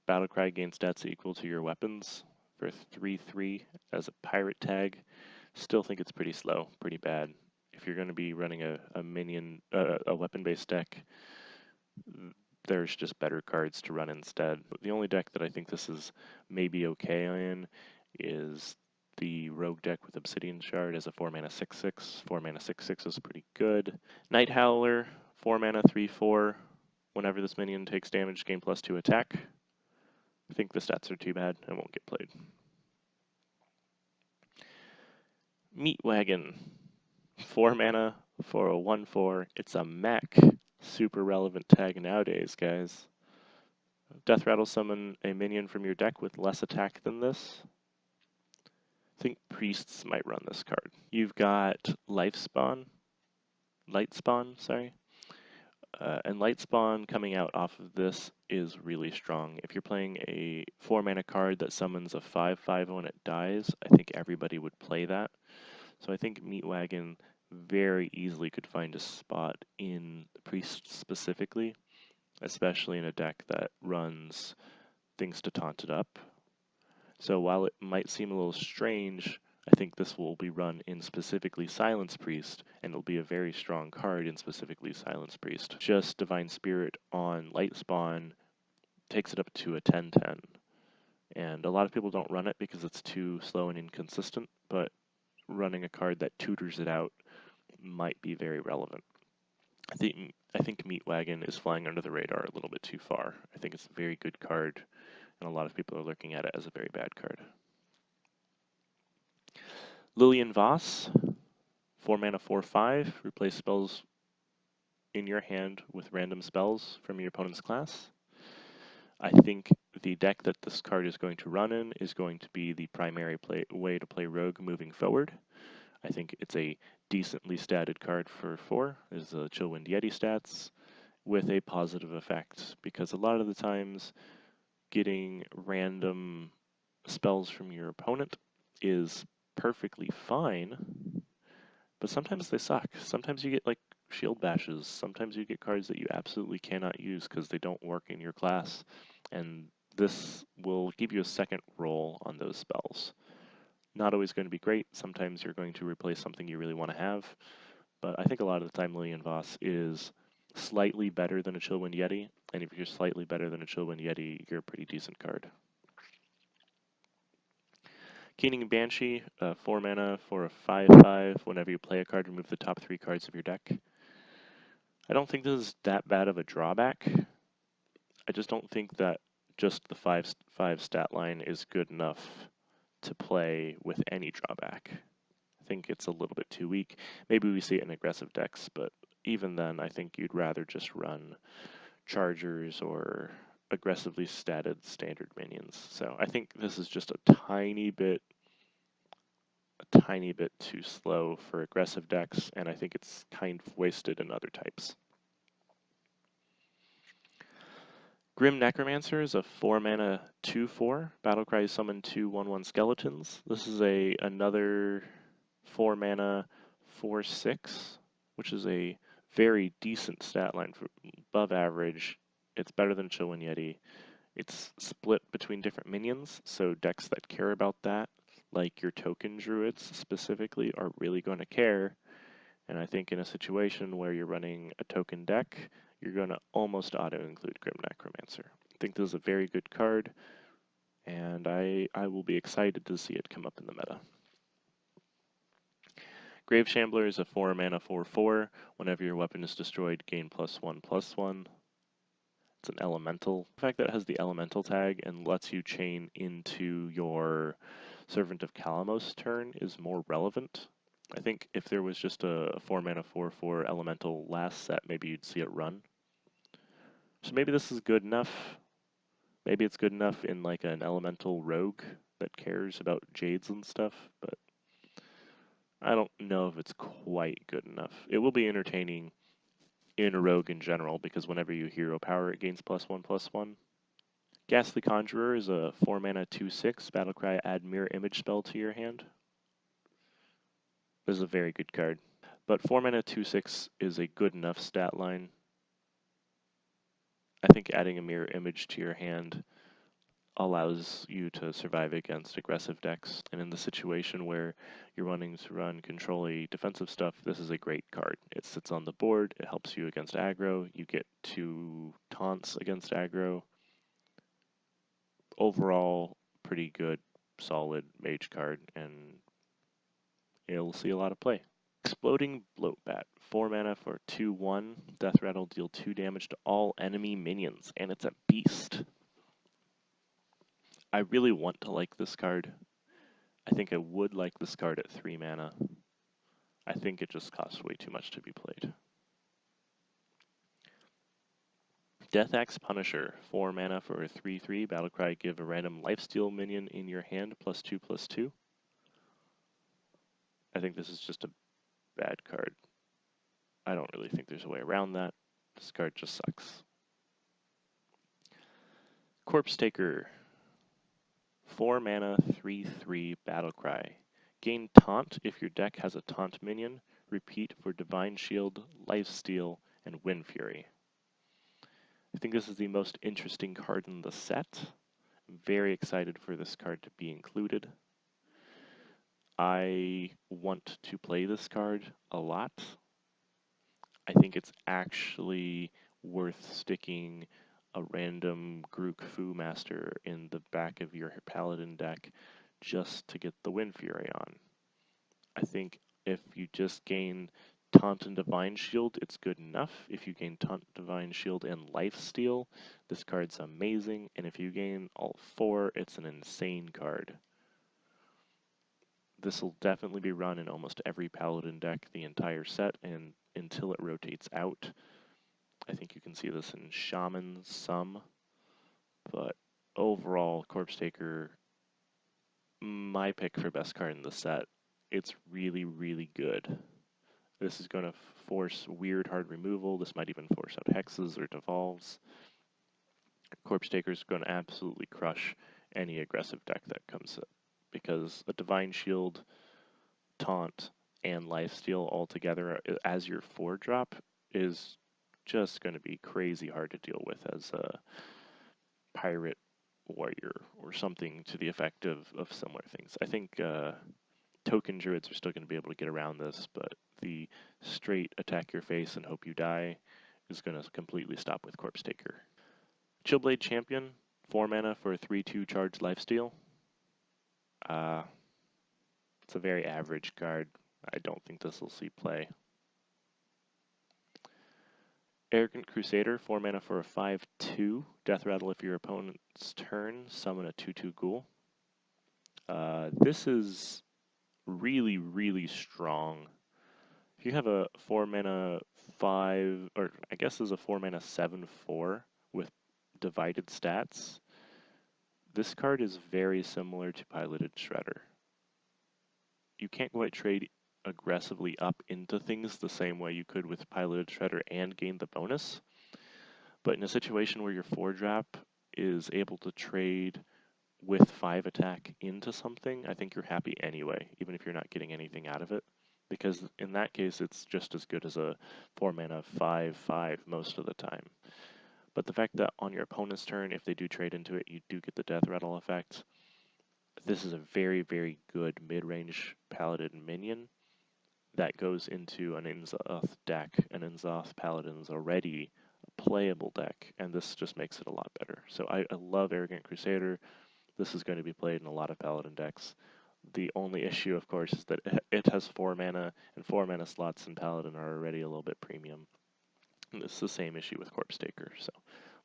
Battlecry gains stats equal to your weapons for 3/3 as a pirate tag. Still think it's pretty slow, pretty bad. If you're going to be running a minion, a weapon-based deck, there's just better cards to run instead. The only deck that I think this is maybe okay in is the rogue deck with Obsidian Shard as a 4-mana 6/6. 4-mana 6/6 is pretty good. Night Howler, 4-mana 3/4. Whenever this minion takes damage, gain +2 attack. I think the stats are too bad and won't get played. Meat Wagon, 4-mana for a 1/4. It's a mech. Super relevant tag nowadays, guys. Death Rattle summon a minion from your deck with less attack than this. I think priests might run this card. You've got Lightspawn, sorry. And Lightspawn coming out off of this is really strong. If you're playing a 4-mana card that summons a 5/5 when it dies, I think everybody would play that. So I think Meat Wagon very easily could find a spot in Priest specifically, especially in a deck that runs things to taunt it up. So while it might seem a little strange, I think this will be run in specifically Silence Priest, and it'll be a very strong card in specifically Silence Priest. Just Divine Spirit on Lightspawn takes it up to a 10/10. And a lot of people don't run it because it's too slow and inconsistent, but running a card that tutors it out might be very relevant. I think Meat Wagon is flying under the radar a little bit too far. I think it's a very good card, and a lot of people are looking at it as a very bad card. Lillian Voss, 4-mana 4/5. Replace spells in your hand with random spells from your opponent's class. I think the deck that this card is going to run in is going to be the primary way to play Rogue moving forward. I think it's a decently statted card for 4. There's the Chillwind Yeti stats with a positive effect, because a lot of the times getting random spells from your opponent is perfectly fine, but sometimes they suck. Sometimes you get like shield bashes. Sometimes you get cards that you absolutely cannot use because they don't work in your class, and this will give you a second roll on those spells. Not always going to be great. Sometimes you're going to replace something you really want to have, but I think a lot of the time Lillian Voss is slightly better than a Chillwind Yeti, and if you're slightly better than a Chillwind Yeti, you're a pretty decent card. Keening Banshee, 4 mana for a 5/5. Whenever you play a card, remove the top 3 cards of your deck. I don't think this is that bad of a drawback. I just don't think that just the 5/5 stat line is good enough to play with any drawback. I think it's a little bit too weak. Maybe we see it in aggressive decks, but even then, I think you'd rather just run chargers or aggressively statted standard minions. So I think this is just a tiny bit too slow for aggressive decks, and I think it's kind of wasted in other types. Grim Necromancer is a 4-mana 2/4. Battlecry summon 2 1/1 skeletons. This is another 4-mana 4/6, which is a very decent stat line for above average. It's better than Chillwind Yeti. It's split between different minions, so decks that care about that, like your token druids specifically, are really going to care. And I think in a situation where you're running a token deck, you're going to almost auto-include Grim Necromancer. I think this is a very good card, and I will be excited to see it come up in the meta. Grave Shambler is a 4-mana 4/4. Whenever your weapon is destroyed, gain +1/+1. It's an elemental. The fact that it has the elemental tag and lets you chain into your Servant of Kalamos turn is more relevant. I think if there was just a 4 mana 4/4 elemental last set, maybe you'd see it run. So maybe this is good enough. Maybe it's good enough in like an elemental rogue that cares about jades and stuff, but I don't know if it's quite good enough. It will be entertaining in a rogue in general, because whenever you hero power, it gains +1/+1. Ghastly Conjurer is a 4 mana 2/6 battlecry, add mirror image spell to your hand. This is a very good card. But 4 mana 2/6 is a good enough stat line. I think adding a mirror image to your hand allows you to survive against aggressive decks. And in the situation where you're wanting to run control-y defensive stuff, this is a great card. It sits on the board, it helps you against aggro, you get 2 taunts against aggro. Overall, pretty good, solid mage card, and it'll see a lot of play. Exploding Bloatbat, 4 mana for 2/1. Death Rattle, deal 2 damage to all enemy minions, and it's a beast. I really want to like this card. I think I would like this card at 3 mana. I think it just costs way too much to be played. Death Axe Punisher, 4 mana for a 3/3. Battlecry, give a random lifesteal minion in your hand +2/+2. I think this is just a bad card. I don't really think there's a way around that. This card just sucks. Corpse Taker, 4 mana 3/3 Battlecry. Gain Taunt if your deck has a Taunt minion. Repeat for Divine Shield, Lifesteal, and Wind Fury. I think this is the most interesting card in the set. I'm very excited for this card to be included. I want to play this card a lot. I think it's actually worth sticking a random Grook Fu Master in the back of your Paladin deck just to get the Wind Fury on. I think if you just gain Taunt and Divine Shield, it's good enough. If you gain Taunt, Divine Shield, and Lifesteal, this card's amazing. And if you gain all 4, it's an insane card. This will definitely be run in almost every Paladin deck the entire set, and until it rotates out. I think you can see this in Shaman some, but overall, Corpse Taker, my pick for best card in the set. It's really, really good. This is going to force weird hard removal. This might even force out hexes or devolves. Corpse Taker is going to absolutely crush any aggressive deck that comes up, because a Divine Shield, Taunt, and Lifesteal all together as your 4-drop is just going to be crazy hard to deal with as a pirate warrior or something to the effect of similar things. I think token druids are still going to be able to get around this, but the straight attack your face and hope you die is going to completely stop with Corpse Taker. Chillblade Champion, 4 mana for a 3/2 charged lifesteal. It's a very average card. I don't think this will see play. Arrogant Crusader, 4 mana for a 5/2. Death Rattle if your opponent's turn, summon a 2/2 ghoul. This is really, really strong. If you have a 4 mana 5, or I guess there's a 4 mana 7/4 with divided stats, this card is very similar to Piloted Shredder. You can't quite trade aggressively up into things the same way you could with Piloted Shredder and gain the bonus, but in a situation where your 4-drop is able to trade with 5 attack into something, I think you're happy anyway, even if you're not getting anything out of it, because in that case it's just as good as a 4 mana 5/5 most of the time. But the fact that on your opponent's turn, if they do trade into it, you do get the Death Rattle effect. This is a very, very good mid-range Paladin minion that goes into an Inzoth deck. An Inzoth Paladin is already a playable deck, and this just makes it a lot better. So I love Arrogant Crusader. This is going to be played in a lot of Paladin decks. The only issue, of course, is that it has 4 mana, and 4 mana slots in Paladin are already a little bit premium. And it's the same issue with Corpse Taker. So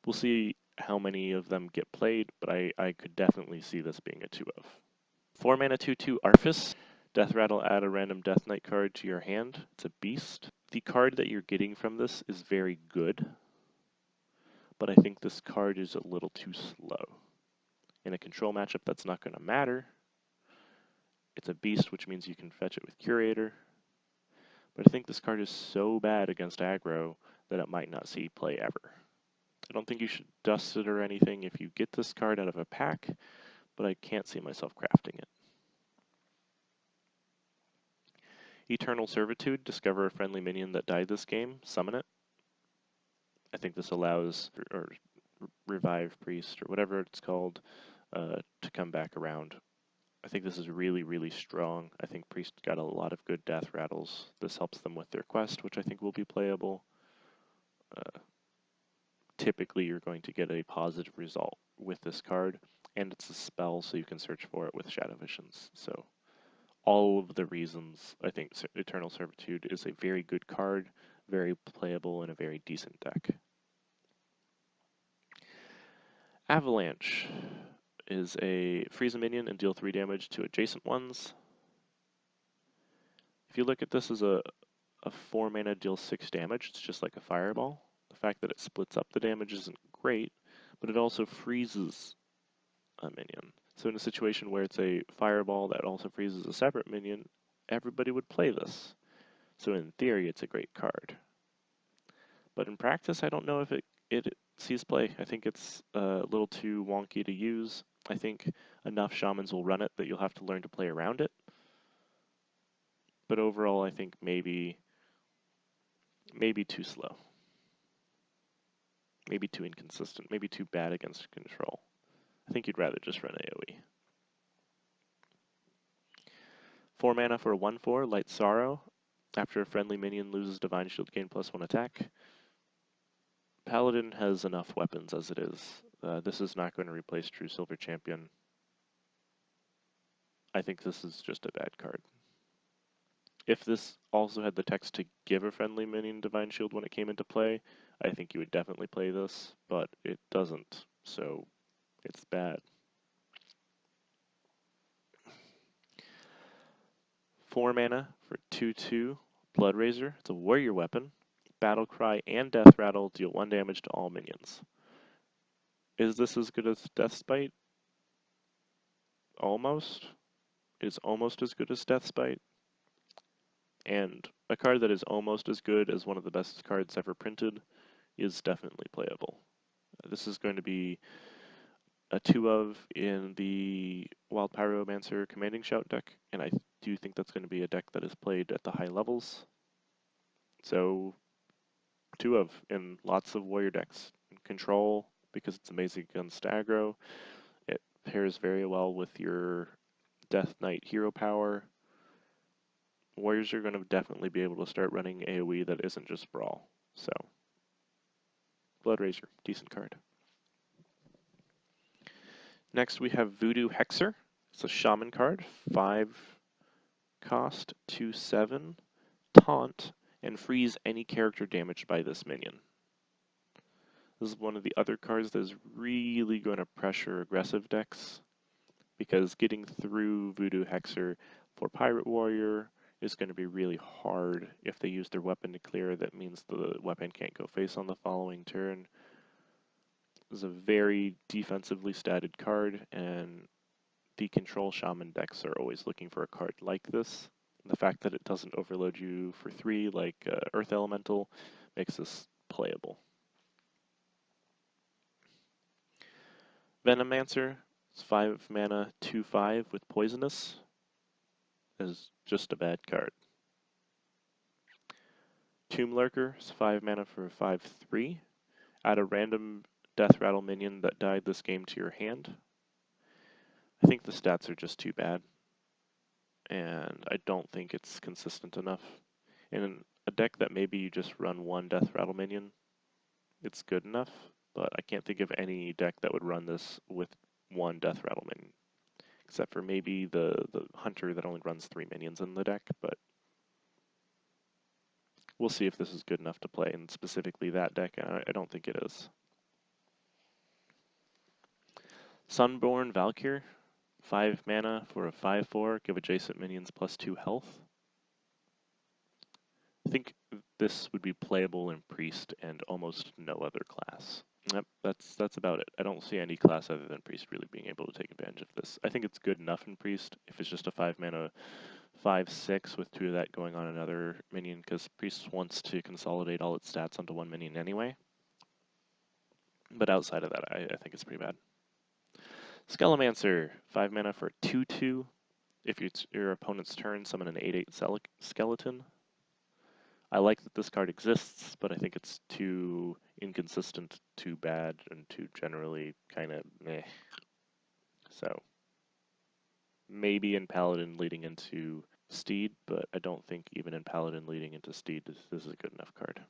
we'll see how many of them get played, but I could definitely see this being a 2 of. 4 mana 2/2 Arphis. Death Rattle, add a random Death Knight card to your hand. It's a beast. The card that you're getting from this is very good, but I think this card is a little too slow. In a control matchup, that's not going to matter. It's a beast, which means you can fetch it with Curator. But I think this card is so bad against aggro that it might not see play ever. I don't think you should dust it or anything if you get this card out of a pack, but I can't see myself crafting it. Eternal Servitude, discover a friendly minion that died this game, summon it. I think this allows, or Revive Priest, or whatever it's called, to come back around. I think this is really, really strong. I think Priest got a lot of good death rattles. This helps them with their quest, which I think will be playable. Typically, you're going to get a positive result with this card, and it's a spell, so you can search for it with Shadow Visions. So all of the reasons, I think Eternal Servitude is a very good card, very playable in a very decent deck. Avalanche is a freeze a minion and deal 3 damage to adjacent ones. If you look at this as a 4 mana deal 6 damage, it's just like a fireball. The fact that it splits up the damage isn't great, but it also freezes a minion. So in a situation where it's a fireball that also freezes a separate minion, everybody would play this. So in theory, it's a great card. But in practice, I don't know if it sees play. I think it's a little too wonky to use. I think enough shamans will run it that you'll have to learn to play around it. But overall, I think maybe too slow. Maybe too inconsistent. Maybe too bad against control. I think you'd rather just run AoE. 4 mana for a 1/4, Light Sorrow. After a friendly minion loses Divine Shield, gain +1 attack. Paladin has enough weapons as it is. This is not going to replace True Silver Champion. I think this is just a bad card. If this also had the text to give a friendly minion Divine Shield when it came into play, I think you would definitely play this, but it doesn't, so it's bad. 4 mana for 2/2, Blood Razor. It's a warrior weapon. Battle Cry and Death Rattle deal 1 damage to all minions. Is this as good as Death Spite? Almost. It's almost as good as Death Spite. And a card that is almost as good as one of the best cards ever printed is definitely playable. This is going to be a 2-of in the Wild Pyromancer Commanding Shout deck, and I do think that's going to be a deck that is played at the high levels. So 2-of in lots of warrior decks. Control, because it's amazing against aggro. It pairs very well with your Death Knight hero power. Warriors are going to definitely be able to start running AoE that isn't just Brawl. So, Blood Razor, decent card. Next we have Voodoo Hexer. It's a Shaman card, 5 cost, 2/7, taunt, and freeze any character damaged by this minion. This is one of the other cards that is really going to pressure aggressive decks, because getting through Voodoo Hexer for Pirate Warrior is going to be really hard. If they use their weapon to clear, that means the weapon can't go face on the following turn. This is a very defensively statted card, and the control shaman decks are always looking for a card like this. The fact that it doesn't overload you for 3 like Earth Elemental makes this playable. Venomancer, it's 5 mana, 2/5 with Poisonous. Is just a bad card. Tomb Lurker is 5 mana for a 5/3. Add a random Death Rattle minion that died this game to your hand. I think the stats are just too bad, and I don't think it's consistent enough. In a deck that maybe you just run 1 Death Rattle minion, it's good enough, but I can't think of any deck that would run this with 1 Death Rattle minion, except for maybe the Hunter that only runs 3 minions in the deck, but we'll see if this is good enough to play in specifically that deck, and I don't think it is. Sunborn Valkyr, 5 mana for a 5/4, give adjacent minions +2 health. I think this would be playable in Priest and almost no other class. Yep, that's about it. I don't see any class other than Priest really being able to take advantage of this. I think it's good enough in Priest if it's just a 5 mana 5/6 with 2 of that going on another minion, because Priest wants to consolidate all its stats onto one minion anyway. But outside of that, I think it's pretty bad. Skelemancer, 5 mana for 2/2. If it's your opponent's turn, summon an 8/8 skeleton. I like that this card exists, but I think it's too inconsistent, too bad, and too generally kind of meh. So maybe in Paladin leading into Steed, but I don't think even in Paladin leading into Steed this is a good enough card.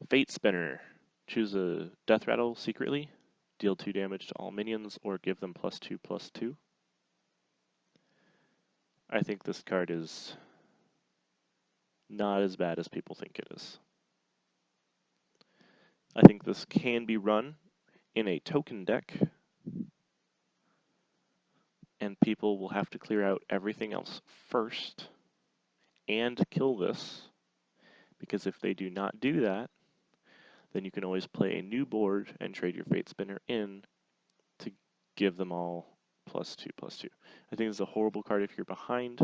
Fate Spinner. Choose a Death Rattle secretly, deal 2 damage to all minions, or give them +2/+2. I think this card is not as bad as people think it is. I think this can be run in a token deck, and people will have to clear out everything else first and kill this, because if they do not do that, then you can always play a new board and trade your Fate Spinner in to give them all +2/+2. I think it's a horrible card if you're behind,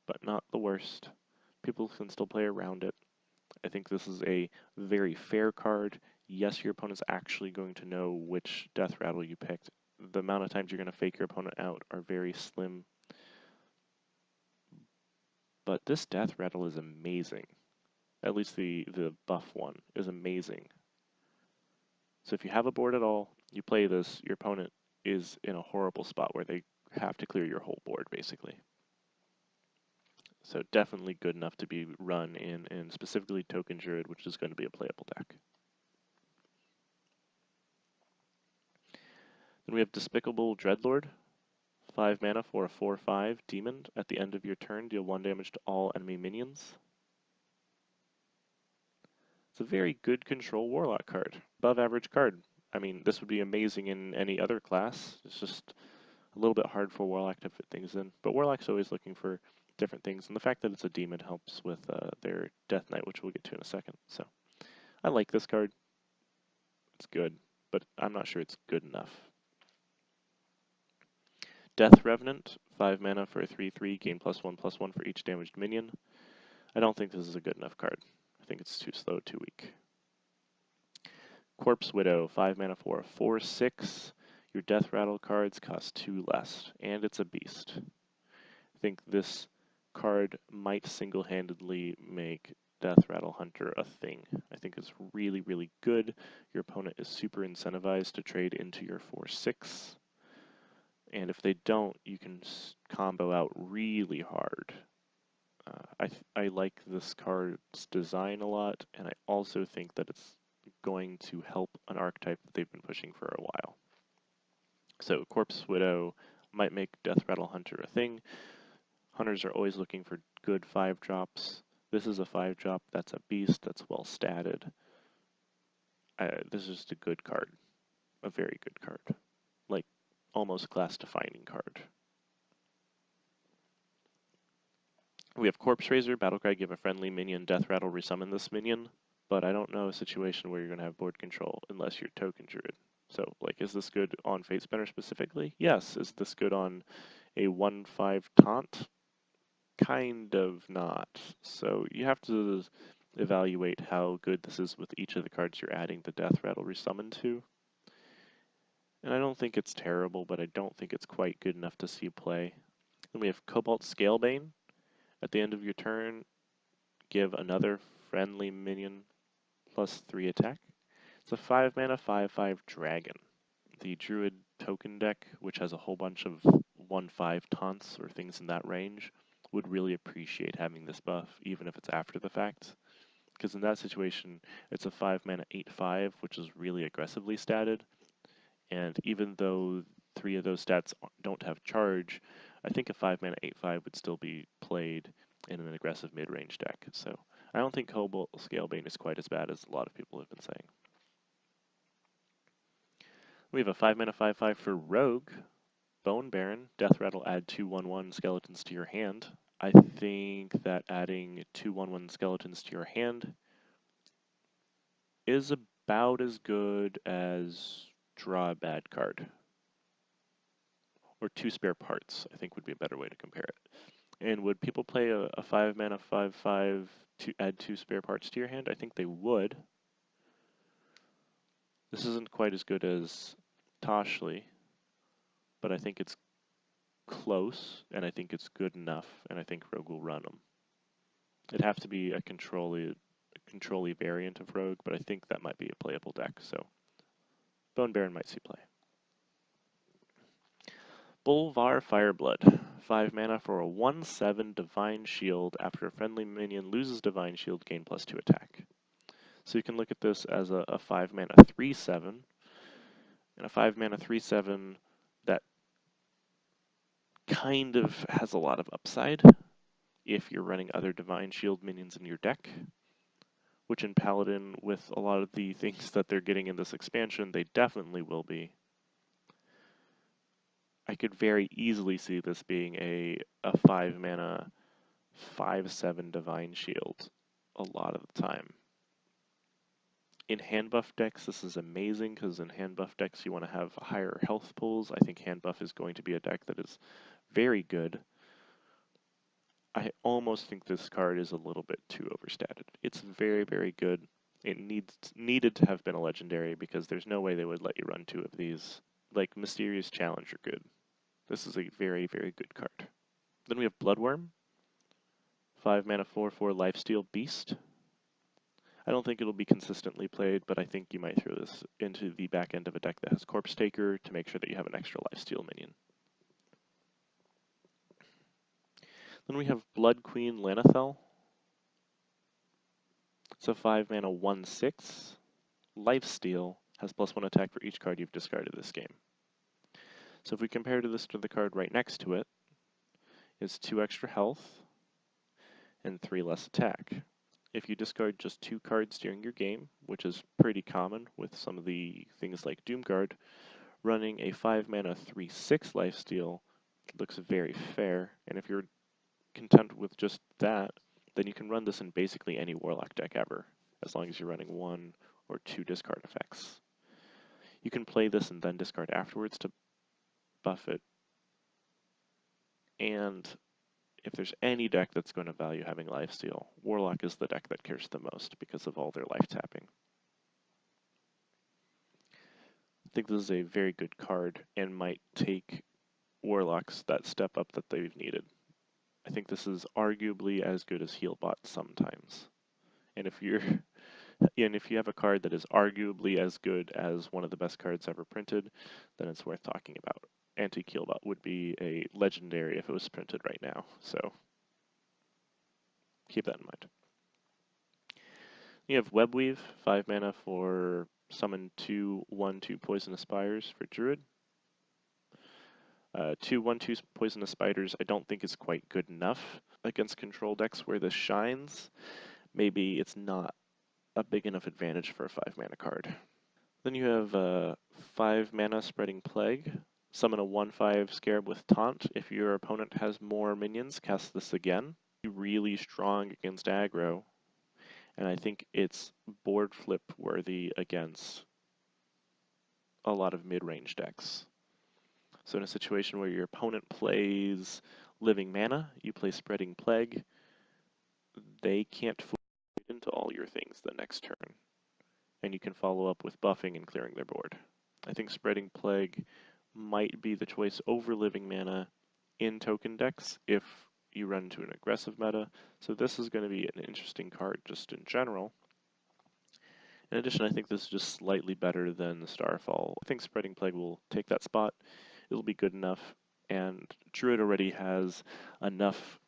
but not the worst. People can still play around it. I think this is a very fair card. Yes, your opponent's actually going to know which Death Rattle you picked. The amount of times you're going to fake your opponent out are very slim. But this Death Rattle is amazing. At least the buff one is amazing. So if you have a board at all, you play this, your opponent is in a horrible spot where they have to clear your whole board, basically. So definitely good enough to be run in specifically Token Druid, which is going to be a playable deck. Then we have Despicable Dreadlord. 5 mana for a 4/5 demon. At the end of your turn, deal 1 damage to all enemy minions. It's a very good control Warlock card. Above average card. I mean, this would be amazing in any other class. It's just a little bit hard for Warlock to fit things in. But Warlock's always looking for different things, and the fact that it's a demon helps with their Death Knight, which we'll get to in a second. So I like this card. It's good, but I'm not sure it's good enough. Death Revenant, 5 mana for a 3/3, gain +1/+1 for each damaged minion. I don't think this is a good enough card. I think it's too slow, too weak. Corpse Widow, 5 mana for a 4/6. Your Death Rattle cards cost 2 less, and it's a beast. I think this card might single-handedly make Death Rattle Hunter a thing. I think it's really, really good. Your opponent is super incentivized to trade into your 4/6. And if they don't, you can combo out really hard. I like this card's design a lot, and I also think that it's going to help an archetype that they've been pushing for a while. So Corpse Widow might make Death Rattle Hunter a thing. Hunters are always looking for good 5-drops. This is a 5-drop, that's a beast, that's well statted. This is just a good card. A very good card. Like, almost class-defining card. We have Corpse Raiser, Battlecry, give a friendly minion Death Rattle, resummon this minion, but I don't know a situation where you're going to have board control unless you're Token Druid. So, like, is this good on Fate Spinner specifically? Yes. Is this good on a 1/5 taunt? Kind of not. So you have to evaluate how good this is with each of the cards you're adding the Death Rattle resummon to. And I don't think it's terrible, but I don't think it's quite good enough to see play. Then we have Cobalt Scalebane. At the end of your turn, give another friendly minion +3 attack. It's a 5 mana 5/5 dragon. The Druid token deck, which has a whole bunch of 1/5 taunts or things in that range, would really appreciate having this buff, even if it's after the fact. Because in that situation, it's a 5 mana 8/5, which is really aggressively statted. And even though 3 of those stats don't have charge, I think a 5 mana 8/5 would still be played in an aggressive mid-range deck. So I don't think Cobalt Scalebane is quite as bad as a lot of people have been saying. We have a 5 mana 5/5 for Rogue, Bone Baron, Death Rattle, add 2/1/1 skeletons to your hand. I think that adding 2/1/1 skeletons to your hand is about as good as draw a bad card. Or 2 spare parts, I think would be a better way to compare it. And would people play a 5 mana 5/5 to add 2 spare parts to your hand? I think they would. This isn't quite as good as Toshli, but I think it's close, and I think it's good enough, and I think Rogue will run them. It'd have to be a control-y variant of Rogue, but I think that might be a playable deck, so Bone Baron might see play. Bolvar Fireblood, 5 mana for a 1/7 Divine Shield. After a friendly minion loses Divine Shield, gain +2 attack. So you can look at this as a 5 mana 3/7, and a 5 mana 3/7 that kind of has a lot of upside if you're running other Divine Shield minions in your deck, which in Paladin, with a lot of the things that they're getting in this expansion, they definitely will be. I could very easily see this being a 5 mana 5/7 Divine Shield a lot of the time. In hand buff decks, this is amazing, because in hand buff decks you want to have higher health pools. I think hand buff is going to be a deck that is very good. I almost think this card is a little bit too overstated. It's very, very good. It needed to have been a legendary, because there's no way they would let you run 2 of these. Like, Mysterious Challenge are good. This is a very, very good card. Then we have Bloodworm. 5 mana 4/4 Lifesteal Beast. I don't think it'll be consistently played, but I think you might throw this into the back end of a deck that has Corpse Taker to make sure that you have an extra Lifesteal minion. Then we have Blood Queen Lanathel. It's a 5 mana 1/6. Lifesteal, has +1 attack for each card you've discarded this game. So if we compare this to the card right next to it, it's 2 extra health and 3 less attack. If you discard just 2 cards during your game, which is pretty common with some of the things like Doomguard, running a 5 mana 3/6 lifesteal looks very fair, and if you're content with just that, then you can run this in basically any Warlock deck ever, as long as you're running 1 or 2 discard effects. You can play this and then discard afterwards to buff it, and if there's any deck that's going to value having lifesteal, Warlock is the deck that cares the most because of all their life tapping. I think this is a very good card and might take Warlocks that step up that they've needed. I think this is arguably as good as Healbot sometimes. And if you have a card that is arguably as good as one of the best cards ever printed, then it's worth talking about. Anti-Healbot would be a legendary if it was printed right now, so keep that in mind. You have Webweave, 5 mana for summon 2/1/2 Poisonous Spires for Druid. 2/1/2 Poisonous Spiders I don't think is quite good enough against control decks where this shines. Maybe it's not a big enough advantage for a 5 mana card. Then you have 5 mana Spreading Plague. Summon a 1/5 Scarab with Taunt. If your opponent has more minions, cast this again. Really strong against aggro, and I think it's board flip worthy against a lot of mid-range decks. So in a situation where your opponent plays Living Mana, you play Spreading Plague, they can't fool into all your things the next turn, and you can follow up with buffing and clearing their board. I think Spreading Plague might be the choice over Living Mana in token decks if you run into an aggressive meta, so this is going to be an interesting card just in general. In addition, I think this is just slightly better than Starfall. I think Spreading Plague will take that spot. It'll be good enough, and Druid already has enough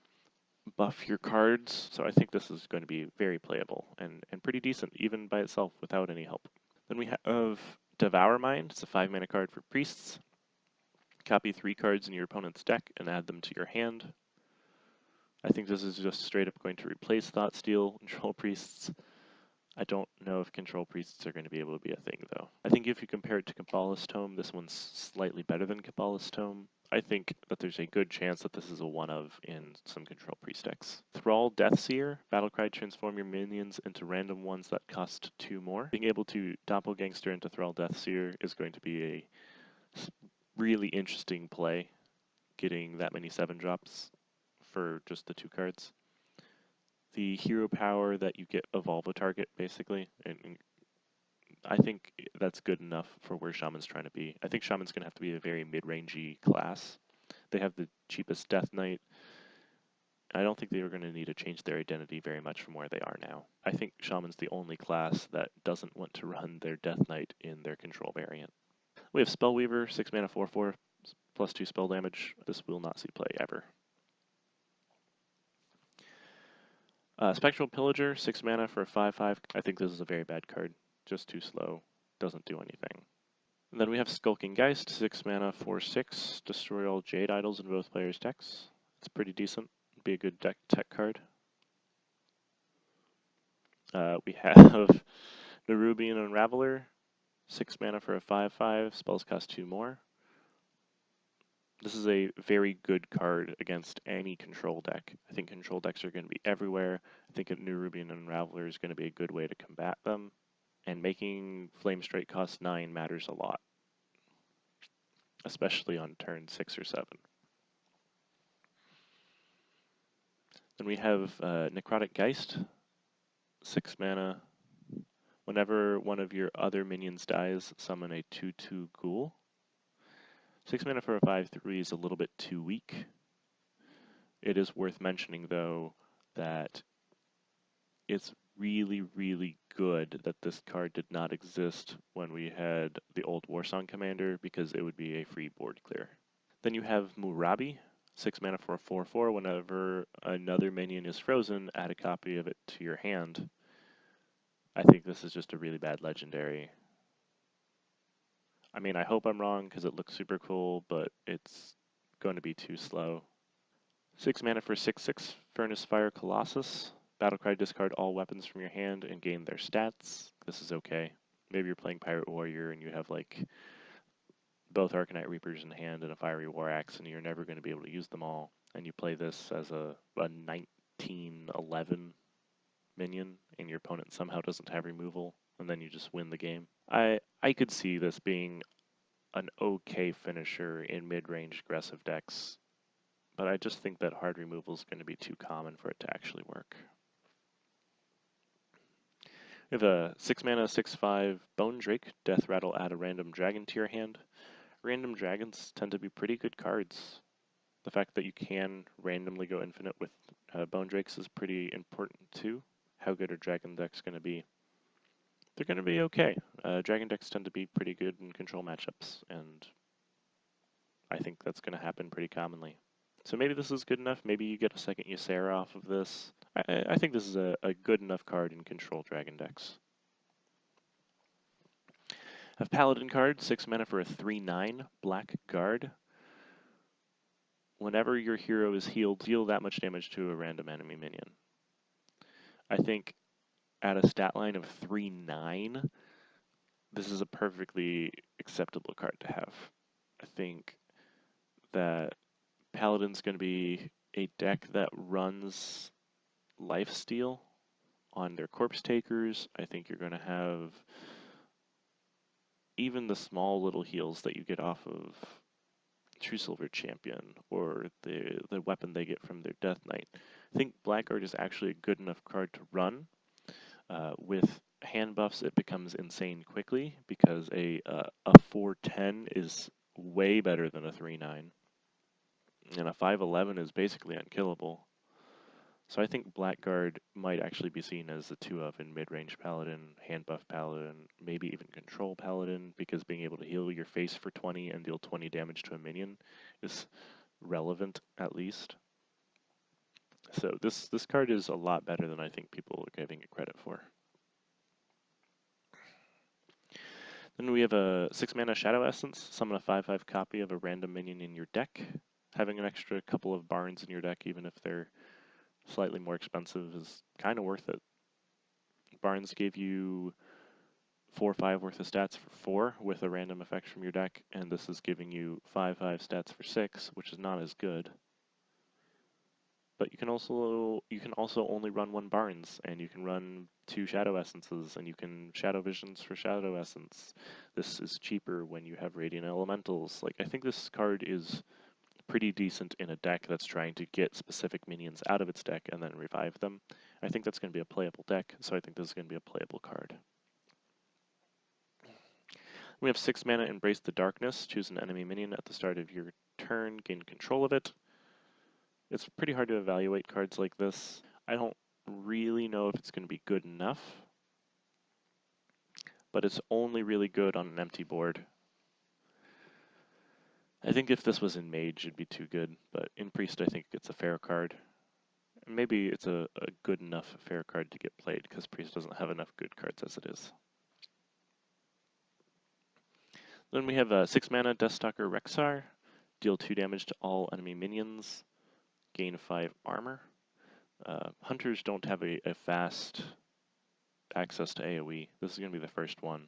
buff your cards, so I think this is going to be very playable and pretty decent, even by itself, without any help. Then we have Devour Mind. It's a 5 mana card for Priests. Copy 3 cards in your opponent's deck and add them to your hand. I think this is just straight up going to replace Thoughtsteal and Troll Priests. I don't know if control priests are going to be able to be a thing, though. I think if you compare it to Kabbalist Tome, this one's slightly better than Kabbalist Tome. I think that there's a good chance that this is a one-of in some control priest decks. Thrall Deathseer, Battlecry, transform your minions into random ones that cost 2 more. Being able to Doppelgangster into Thrall Deathseer is going to be a really interesting play, getting that many 7-drops for just the 2 cards. The hero power that you get evolve a target, basically, and I think that's good enough for where Shaman's trying to be. I think Shaman's going to have to be a very mid-rangey class. They have the cheapest Death Knight. I don't think they are going to need to change their identity very much from where they are now. I think Shaman's the only class that doesn't want to run their Death Knight in their control variant. We have Spellweaver, 6 mana 4/4, plus 2 spell damage. This will not see play ever. Spectral Pillager, 6 mana for a 5/5. I think this is a very bad card. Just too slow. Doesn't do anything. And then we have Skulking Geist, 6 mana 4/6. Destroy all Jade Idols in both players' decks. It's pretty decent. Be a good deck tech card. We have Nerubian Unraveler, 6 mana for a 5/5. Spells cost 2 more. This is a very good card against any control deck. I think control decks are going to be everywhere. I think a Nerubian Unraveler is going to be a good way to combat them. And making Flame Strike cost 9 matters a lot, especially on turn 6 or 7. Then we have Necrotic Geist, 6 mana. Whenever one of your other minions dies, summon a 2/2 ghoul. 6 mana for a 5/3 is a little bit too weak. It is worth mentioning, though, that it's really, really good that this card did not exist when we had the old Warsong Commander, because it would be a free board clear. Then you have Murabi, 6 mana for a 4/4. Whenever another minion is frozen, add a copy of it to your hand. I think this is just a really bad legendary. I mean, I hope I'm wrong because it looks super cool, but it's going to be too slow. 6 mana for 6/6, Furnace Fire Colossus. Battlecry, discard all weapons from your hand and gain their stats. This is okay. Maybe you're playing Pirate Warrior and you have like both Arcanite Reapers in hand and a Fiery War Axe, and you're never going to be able to use them all. And you play this as a 1911 minion, and your opponent somehow doesn't have removal, and then you just win the game. I could see this being an okay finisher in mid-range aggressive decks, but I just think that hard removal is going to be too common for it to actually work. We have a 6 mana 6/5 Bone Drake, Death Rattle, add a random dragon to your hand. Random dragons tend to be pretty good cards. The fact that you can randomly go infinite with Bone Drakes is pretty important too. How good are dragon decks going to be? They're going to be okay. Dragon decks tend to be pretty good in control matchups, and I think that's going to happen pretty commonly. So maybe this is good enough. Maybe you get a second Ysera off of this. I think this is a good enough card in control dragon decks. Have Paladin card, 6 mana for a 3/9 Black Guard. Whenever your hero is healed, deal that much damage to a random enemy minion. I think at a stat line of 3/9, this is a perfectly acceptable card to have. I think that Paladin's going to be a deck that runs lifesteal on their Corpse Takers. I think you're going to have even the small little heals that you get off of True Silver Champion or the weapon they get from their Death Knight. I think Blackguard is actually a good enough card to run. With hand buffs, it becomes insane quickly because a 4/10 is way better than a 3/9. And a 5/11 is basically unkillable. So I think Blackguard might actually be seen as the 2-of in mid-range Paladin, hand buff Paladin, maybe even control Paladin, because being able to heal your face for 20 and deal 20 damage to a minion is relevant, at least. So this card is a lot better than I think people are giving it credit for. Then we have a 6 mana Shadow Essence, summon a 5/5 copy of a random minion in your deck. Having an extra couple of Barns in your deck, even if they're slightly more expensive, is kind of worth it. Barnes gave you 4/5 worth of stats for 4 with a random effect from your deck, and this is giving you 5/5 stats for 6, which is not as good. But you can also only run 1 Barnes, and you can run 2 Shadow Essences, and you can Shadow Visions for Shadow Essence. This is cheaper when you have Radiant Elementals. Like, I think this card is pretty decent in a deck that's trying to get specific minions out of its deck and then revive them. I think that's going to be a playable deck, so I think this is going to be a playable card. We have 6 mana, Embrace the Darkness. Choose an enemy minion at the start of your turn, gain control of it. It's pretty hard to evaluate cards like this. I don't really know if it's going to be good enough, but it's only really good on an empty board. I think if this was in Mage, it'd be too good, but in Priest, I think it's a fair card. Maybe it's a good enough fair card to get played, because Priest doesn't have enough good cards as it is. Then we have 6 mana, Deathstalker Rexar. Deal 2 damage to all enemy minions. Gain 5 armor. Hunters don't have a fast access to AoE. This is going to be the first one.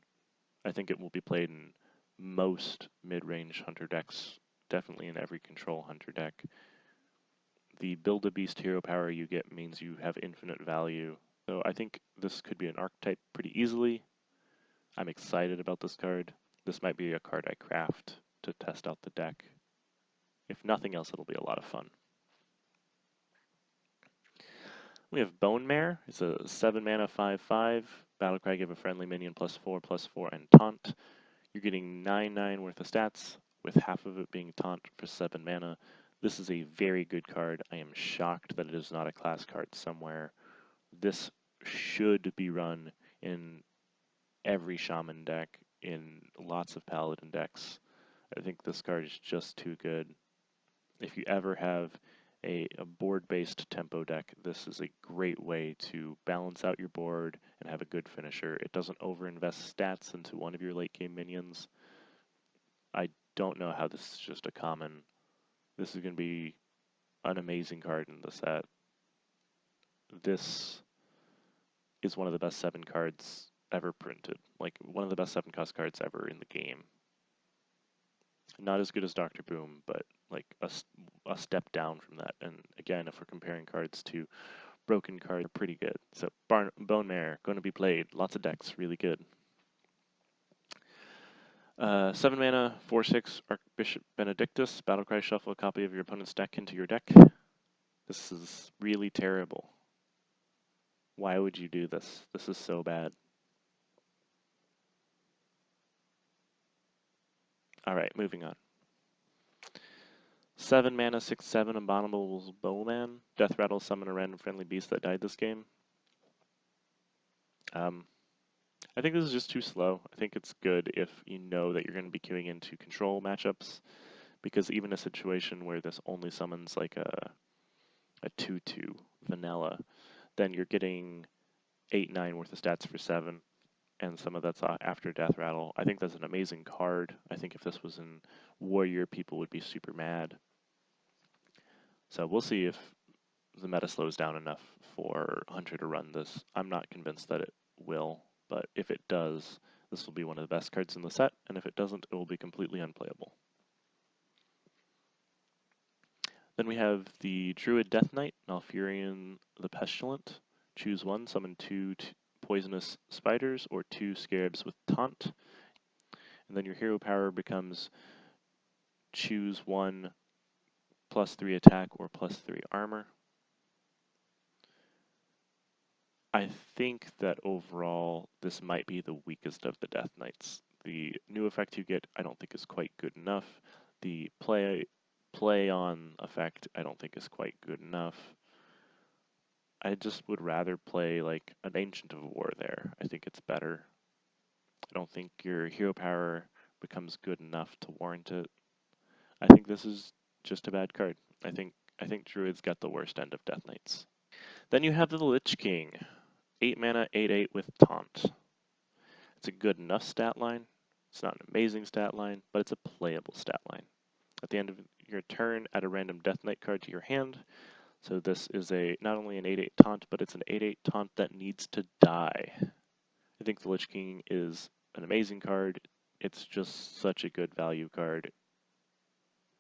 I think it will be played in most mid-range Hunter decks, definitely in every control Hunter deck. The Build-A-Beast hero power you get means you have infinite value. So I think this could be an archetype pretty easily. I'm excited about this card. This might be a card I craft to test out the deck. If nothing else, it'll be a lot of fun. We have Bone Mare. It's a 7 mana 5/5. Battlecry, give a friendly minion +4/+4 and taunt. You're getting 9/9 worth of stats, with half of it being taunt for 7 mana. This is a very good card. I am shocked that it is not a class card somewhere. This should be run in every Shaman deck, in lots of Paladin decks. I think this card is just too good. If you ever have a board-based tempo deck, this is a great way to balance out your board and have a good finisher. It doesn't overinvest stats into one of your late-game minions. I don't know how this is just a common. This is going to be an amazing card in the set. This is one of the best 7 cards ever printed. Like, one of the best 7-cost cards ever in the game. Not as good as Dr. Boom, but like a step down from that. And again, if we're comparing cards to broken cards, they're pretty good. So Bone Mare, going to be played. Lots of decks, really good. 7 mana, 4/6 Archbishop Benedictus. Battlecry, shuffle a copy of your opponent's deck into your deck. This is really terrible. Why would you do this? This is so bad. Alright, moving on. 7 mana, 6/7 Abominable Bowman. Death Rattle, summon a random friendly beast that died this game. I think this is just too slow. I think it's good if you know that you're going to be queuing into control matchups, because even a situation where this only summons like a 2/2 vanilla, then you're getting 8/9 worth of stats for 7, and some of that's after Death Rattle. I think that's an amazing card. I think if this was in Warrior, people would be super mad. So we'll see if the meta slows down enough for Hunter to run this. I'm not convinced that it will, but if it does, this will be one of the best cards in the set, and if it doesn't, it will be completely unplayable. Then we have the Druid Death Knight, Malfurion the Pestilent. Choose 1, summon 2 poisonous spiders or 2 scarabs with taunt. And then your hero power becomes choose 1 +3 attack or +3 armor. I think that overall this might be the weakest of the Death Knights. The new effect you get I don't think is quite good enough. The play on effect I don't think is quite good enough. I just would rather play like an Ancient of War there. I think it's better. I don't think your hero power becomes good enough to warrant it. I think this is just a bad card. I think Druid's got the worst end of Death Knights. Then you have the Lich King. 8 mana, 8/8 with taunt. It's a good enough stat line. It's not an amazing stat line, but it's a playable stat line. At the end of your turn, add a random Death Knight card to your hand. So this is not only an 8/8 taunt, but it's an 8/8 taunt that needs to die. I think the Lich King is an amazing card. It's just such a good value card.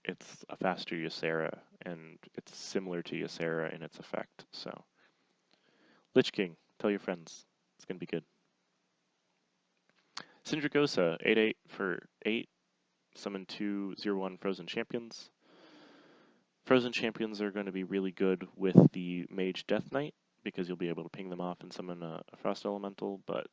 It's a faster Ysera, and it's similar to Ysera in its effect. So, Lich King, tell your friends. It's going to be good. Syndragosa, 8/8 for 8. Summon 2/0/1 Frozen Champions. Frozen Champions are going to be really good with the Mage Death Knight, because you'll be able to ping them off and summon a Frost Elemental, but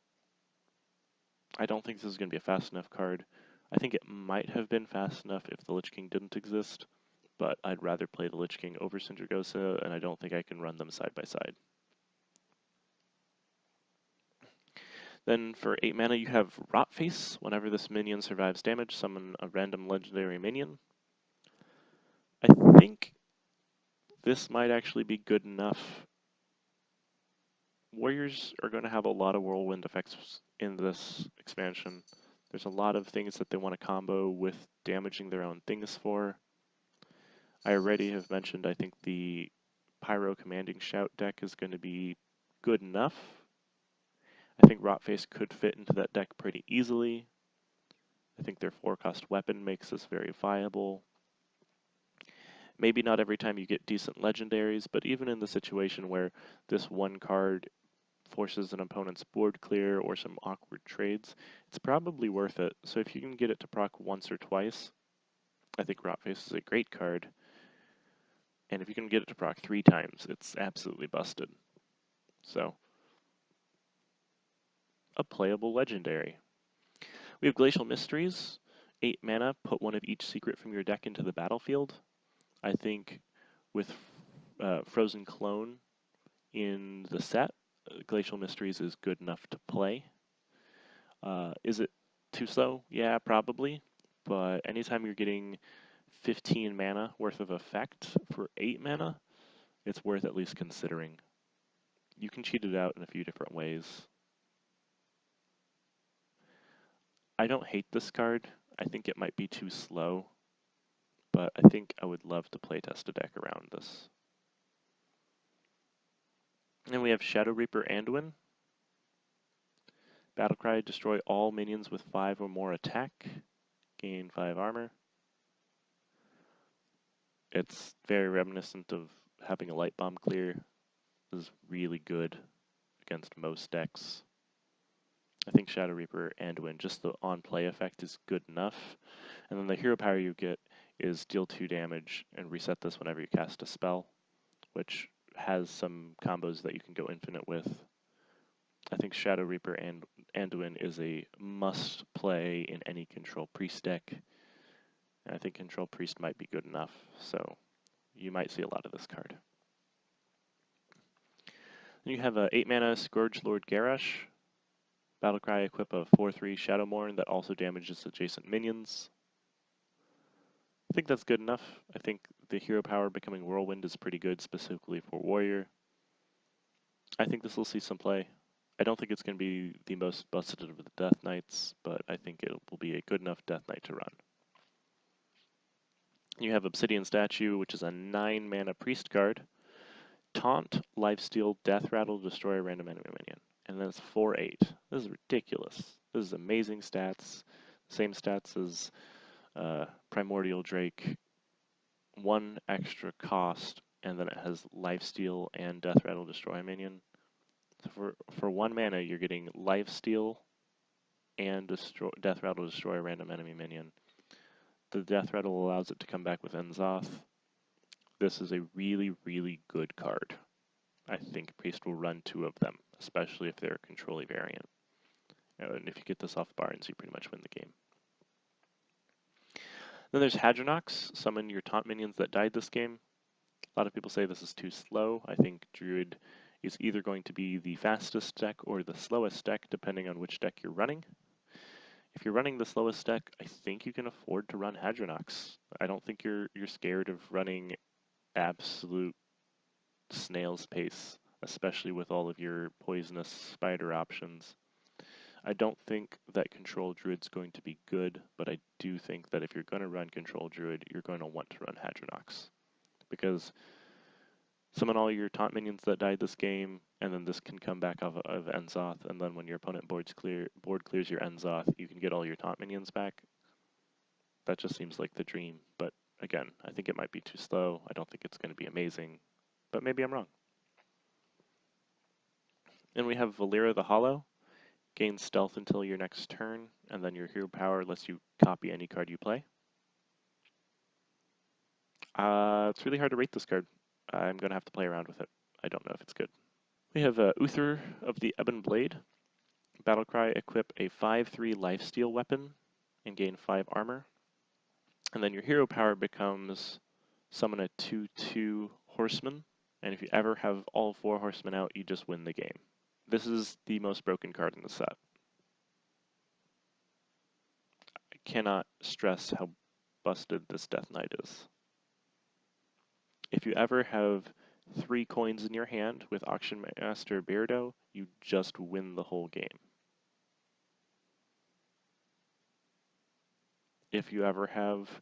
I don't think this is going to be a fast enough card. I think it might have been fast enough if the Lich King didn't exist, but I'd rather play the Lich King over Syndragosa, and I don't think I can run them side by side. Then for 8 mana, you have Rotface. Whenever this minion survives damage, summon a random legendary minion. I think this might actually be good enough. Warriors are going to have a lot of whirlwind effects in this expansion. There's a lot of things that they want to combo with damaging their own things for. I already have mentioned I think the Pyro Commanding Shout deck is going to be good enough. I think Rotface could fit into that deck pretty easily. I think their 4-cost weapon makes this very viable. Maybe not every time you get decent legendaries, but even in the situation where this one card forces an opponent's board clear or some awkward trades, it's probably worth it. So if you can get it to proc once or twice, I think Rotface is a great card. And if you can get it to proc 3 times, it's absolutely busted. So, a playable legendary. We have Glacial Mysteries. 8 mana, put one of each secret from your deck into the battlefield. I think with Frozen Clone in the set, Glacial Mysteries is good enough to play. Is it too slow? Yeah, probably. But anytime you're getting 15 mana worth of effect for 8 mana, it's worth at least considering. You can cheat it out in a few different ways. I don't hate this card. I think it might be too slow, but I think I would love to playtest a deck around this. And we have Shadow Reaper Anduin. Battlecry, destroy all minions with 5 or more attack, gain 5 armor. It's very reminiscent of having a light bomb clear. This is really good against most decks. I think Shadow Reaper Anduin, just the on-play effect is good enough. And then the hero power you get is deal 2 damage and reset this whenever you cast a spell, which has some combos that you can go infinite with. I think Shadow Reaper and Anduin is a must-play in any Control Priest deck. And I think Control Priest might be good enough, so you might see a lot of this card. Then you have a 8 mana Scourge Lord Garrosh. Battlecry, equip a 4/3 Shadowmourne that also damages adjacent minions. I think that's good enough. I think the hero power becoming Whirlwind is pretty good, specifically for Warrior. I think this will see some play. I don't think it's going to be the most busted of the Death Knights, but I think it will be a good enough Death Knight to run. You have Obsidian Statue, which is a 9 mana Priest card. Taunt, Lifesteal, Death Rattle, destroy a random enemy minion. And then it's 4/8. This is ridiculous. This is amazing stats. Same stats as Primordial Drake. 1 extra cost, and then it has Lifesteal and Death Rattle, destroy a minion. So for 1 mana, you're getting Lifesteal and Death Rattle, destroy a random enemy minion. The Death Rattle allows it to come back with Enzoth. This is a really, really good card. I think Priest will run 2 of them, especially if they're a control variant. And if you get this off Barnes, you pretty much win the game. Then there's Hadronox. Summon your taunt minions that died this game. A lot of people say this is too slow. I think Druid is either going to be the fastest deck or the slowest deck, depending on which deck you're running. If you're running the slowest deck, I think you can afford to run Hadronox. I don't think you're scared of running absolute snail's pace, especially with all of your poisonous spider options. I don't think that Control Druid's going to be good, but I do think that if you're going to run Control Druid, you're going to want to run Hadronox. Because Summon all your taunt minions that died this game, and then this can come back off of Enzoth, and then when your opponent board clears your Enzoth, you can get all your taunt minions back. That just seems like the dream, but again, I think it might be too slow. I don't think it's going to be amazing, but maybe I'm wrong. And we have Valera the Hollow. Gain stealth until your next turn, and then your hero power lets you copy any card you play. It's really hard to rate this card. I'm going to have to play around with it. I don't know if it's good. We have Uther of the Ebon Blade. Battlecry, equip a 5/3 lifesteal weapon and gain 5 armor. And then your hero power becomes summon a 2/2 horseman. And if you ever have all 4 horsemen out, you just win the game. This is the most broken card in the set. I cannot stress how busted this Death Knight is. If you ever have 3 coins in your hand with Auction Master Beardo, you just win the whole game. If you ever have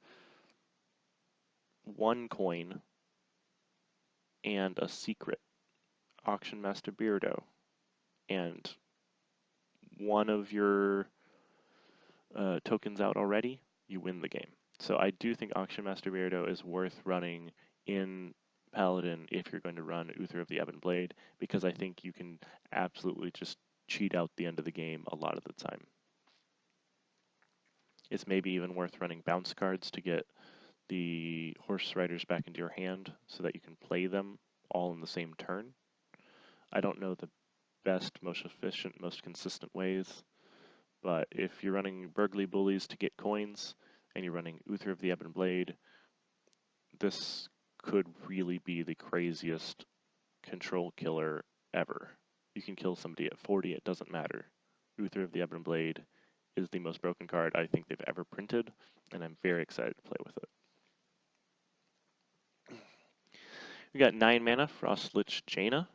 1 coin and a secret Auction Master Beardo, and one of your tokens out already, you win the game. So I do think Auction Master Beardo is worth running in Paladin if you're going to run Uther of the Ebon Blade, because I think you can absolutely just cheat out the end of the game a lot of the time. It's maybe even worth running bounce cards to get the horse riders back into your hand so that you can play them all in the same turn. I don't know the best, most efficient, most consistent ways, but if you're running Burgly Bullies to get coins and you're running Uther of the Ebon Blade, this could really be the craziest control killer ever. You can kill somebody at 40, it doesn't matter. Uther of the Ebon Blade is the most broken card I think they've ever printed, and I'm very excited to play with it. We got 9 mana, Frostlich Jaina.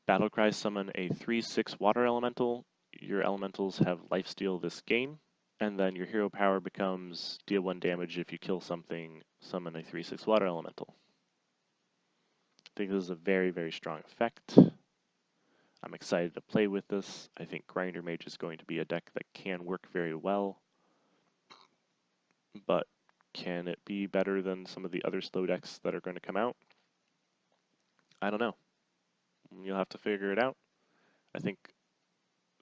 Battlecry, summon a 3/6 water elemental. Your elementals have lifesteal this game, and then your hero power becomes deal 1 damage if you kill something, summon a 3/6 water elemental. I think this is a very, very strong effect. I'm excited to play with this. I think Grinder Mage is going to be a deck that can work very well, but can it be better than some of the other slow decks that are going to come out? I don't know. You'll have to figure it out. I think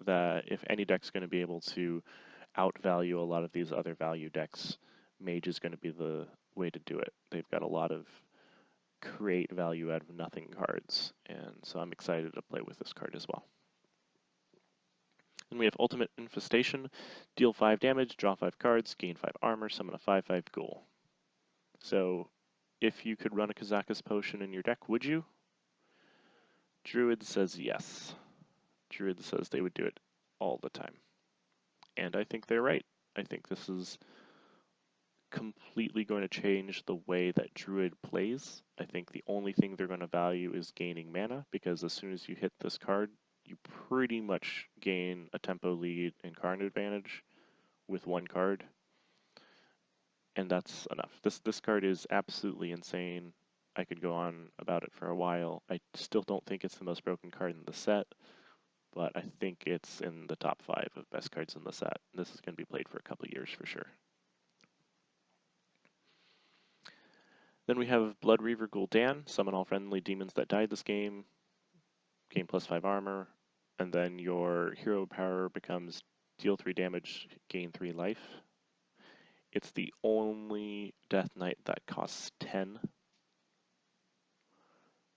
that if any deck's going to be able to outvalue a lot of these other value decks, Mage is going to be the way to do it. They've got a lot of create value out of nothing cards, and so I'm excited to play with this card as well. Then we have Ultimate Infestation, deal 5 damage, draw 5 cards, gain 5 armor, summon a 5/5 ghoul. So if you could run a Kazakus Potion in your deck, would you? Druid says yes. Druid says they would do it all the time. And I think they're right. I think this is completely going to change the way that Druid plays. I think the only thing they're going to value is gaining mana, because as soon as you hit this card, you pretty much gain a tempo lead and card advantage with 1 card. And that's enough. This card is absolutely insane. I could go on about it for a while. I still don't think it's the most broken card in the set, but I think it's in the top 5 of best cards in the set. This is going to be played for a couple years for sure. Then we have Blood Reaver Gul'dan, summon all friendly demons that died this game, gain +5 armor, and then your hero power becomes deal 3 damage, gain 3 life. It's the only Death Knight that costs 10,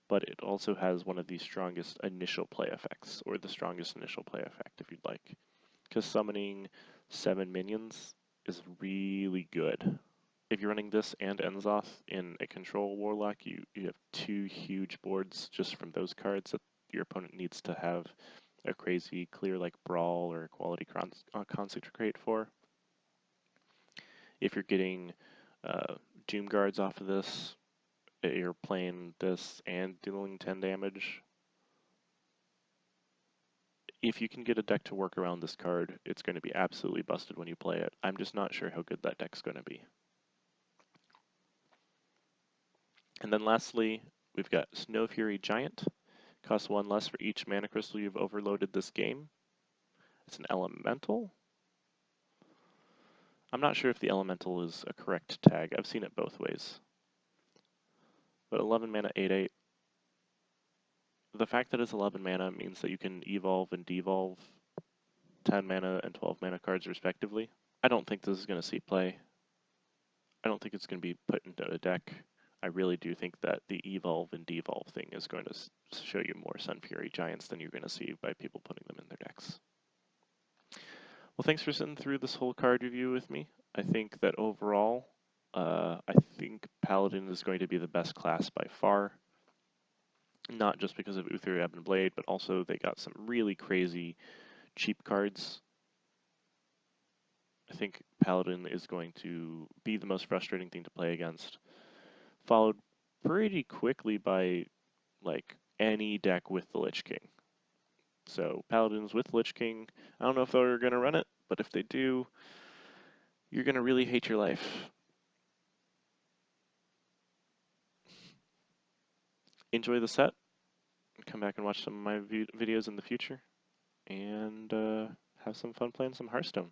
but it also has one of the strongest initial play effects, or the strongest initial play effect if you'd like, because summoning 7 minions is really good. If you're running this and Enzoth in a control warlock, you have 2 huge boards just from those cards that your opponent needs to have a crazy clear like Brawl or Quality Consecrate for. If you're getting Doom Guards off of this, you're playing this and dealing 10 damage. If you can get a deck to work around this card, it's going to be absolutely busted when you play it. I'm just not sure how good that deck's going to be. And then lastly, We've got Snow Fury Giant. Costs 1 less for each mana crystal you've overloaded this game. It's an elemental. I'm not sure if the elemental is a correct tag. I've seen it both ways. But 11 mana, 8/8. The fact that it's 11 mana means that you can evolve and devolve 10 mana and 12 mana cards respectively. I don't think this is going to see play. I don't think it's going to be put into a deck. I really do think that the evolve and devolve thing is going to show you more Sun Fury Giants than you're going to see by people putting them in their decks. Well, thanks for sitting through this whole card review with me. I think that overall, I think Paladin is going to be the best class by far. Not just because of Uther Ebb and Blade, but also they got some really crazy cheap cards. I think Paladin is going to be the most frustrating thing to play against, followed pretty quickly by like any deck with the Lich King. So Paladins with Lich King, I don't know if they're going to run it, but if they do, you're going to really hate your life. Enjoy the set, and come back and watch some of my videos in the future, and have some fun playing some Hearthstone.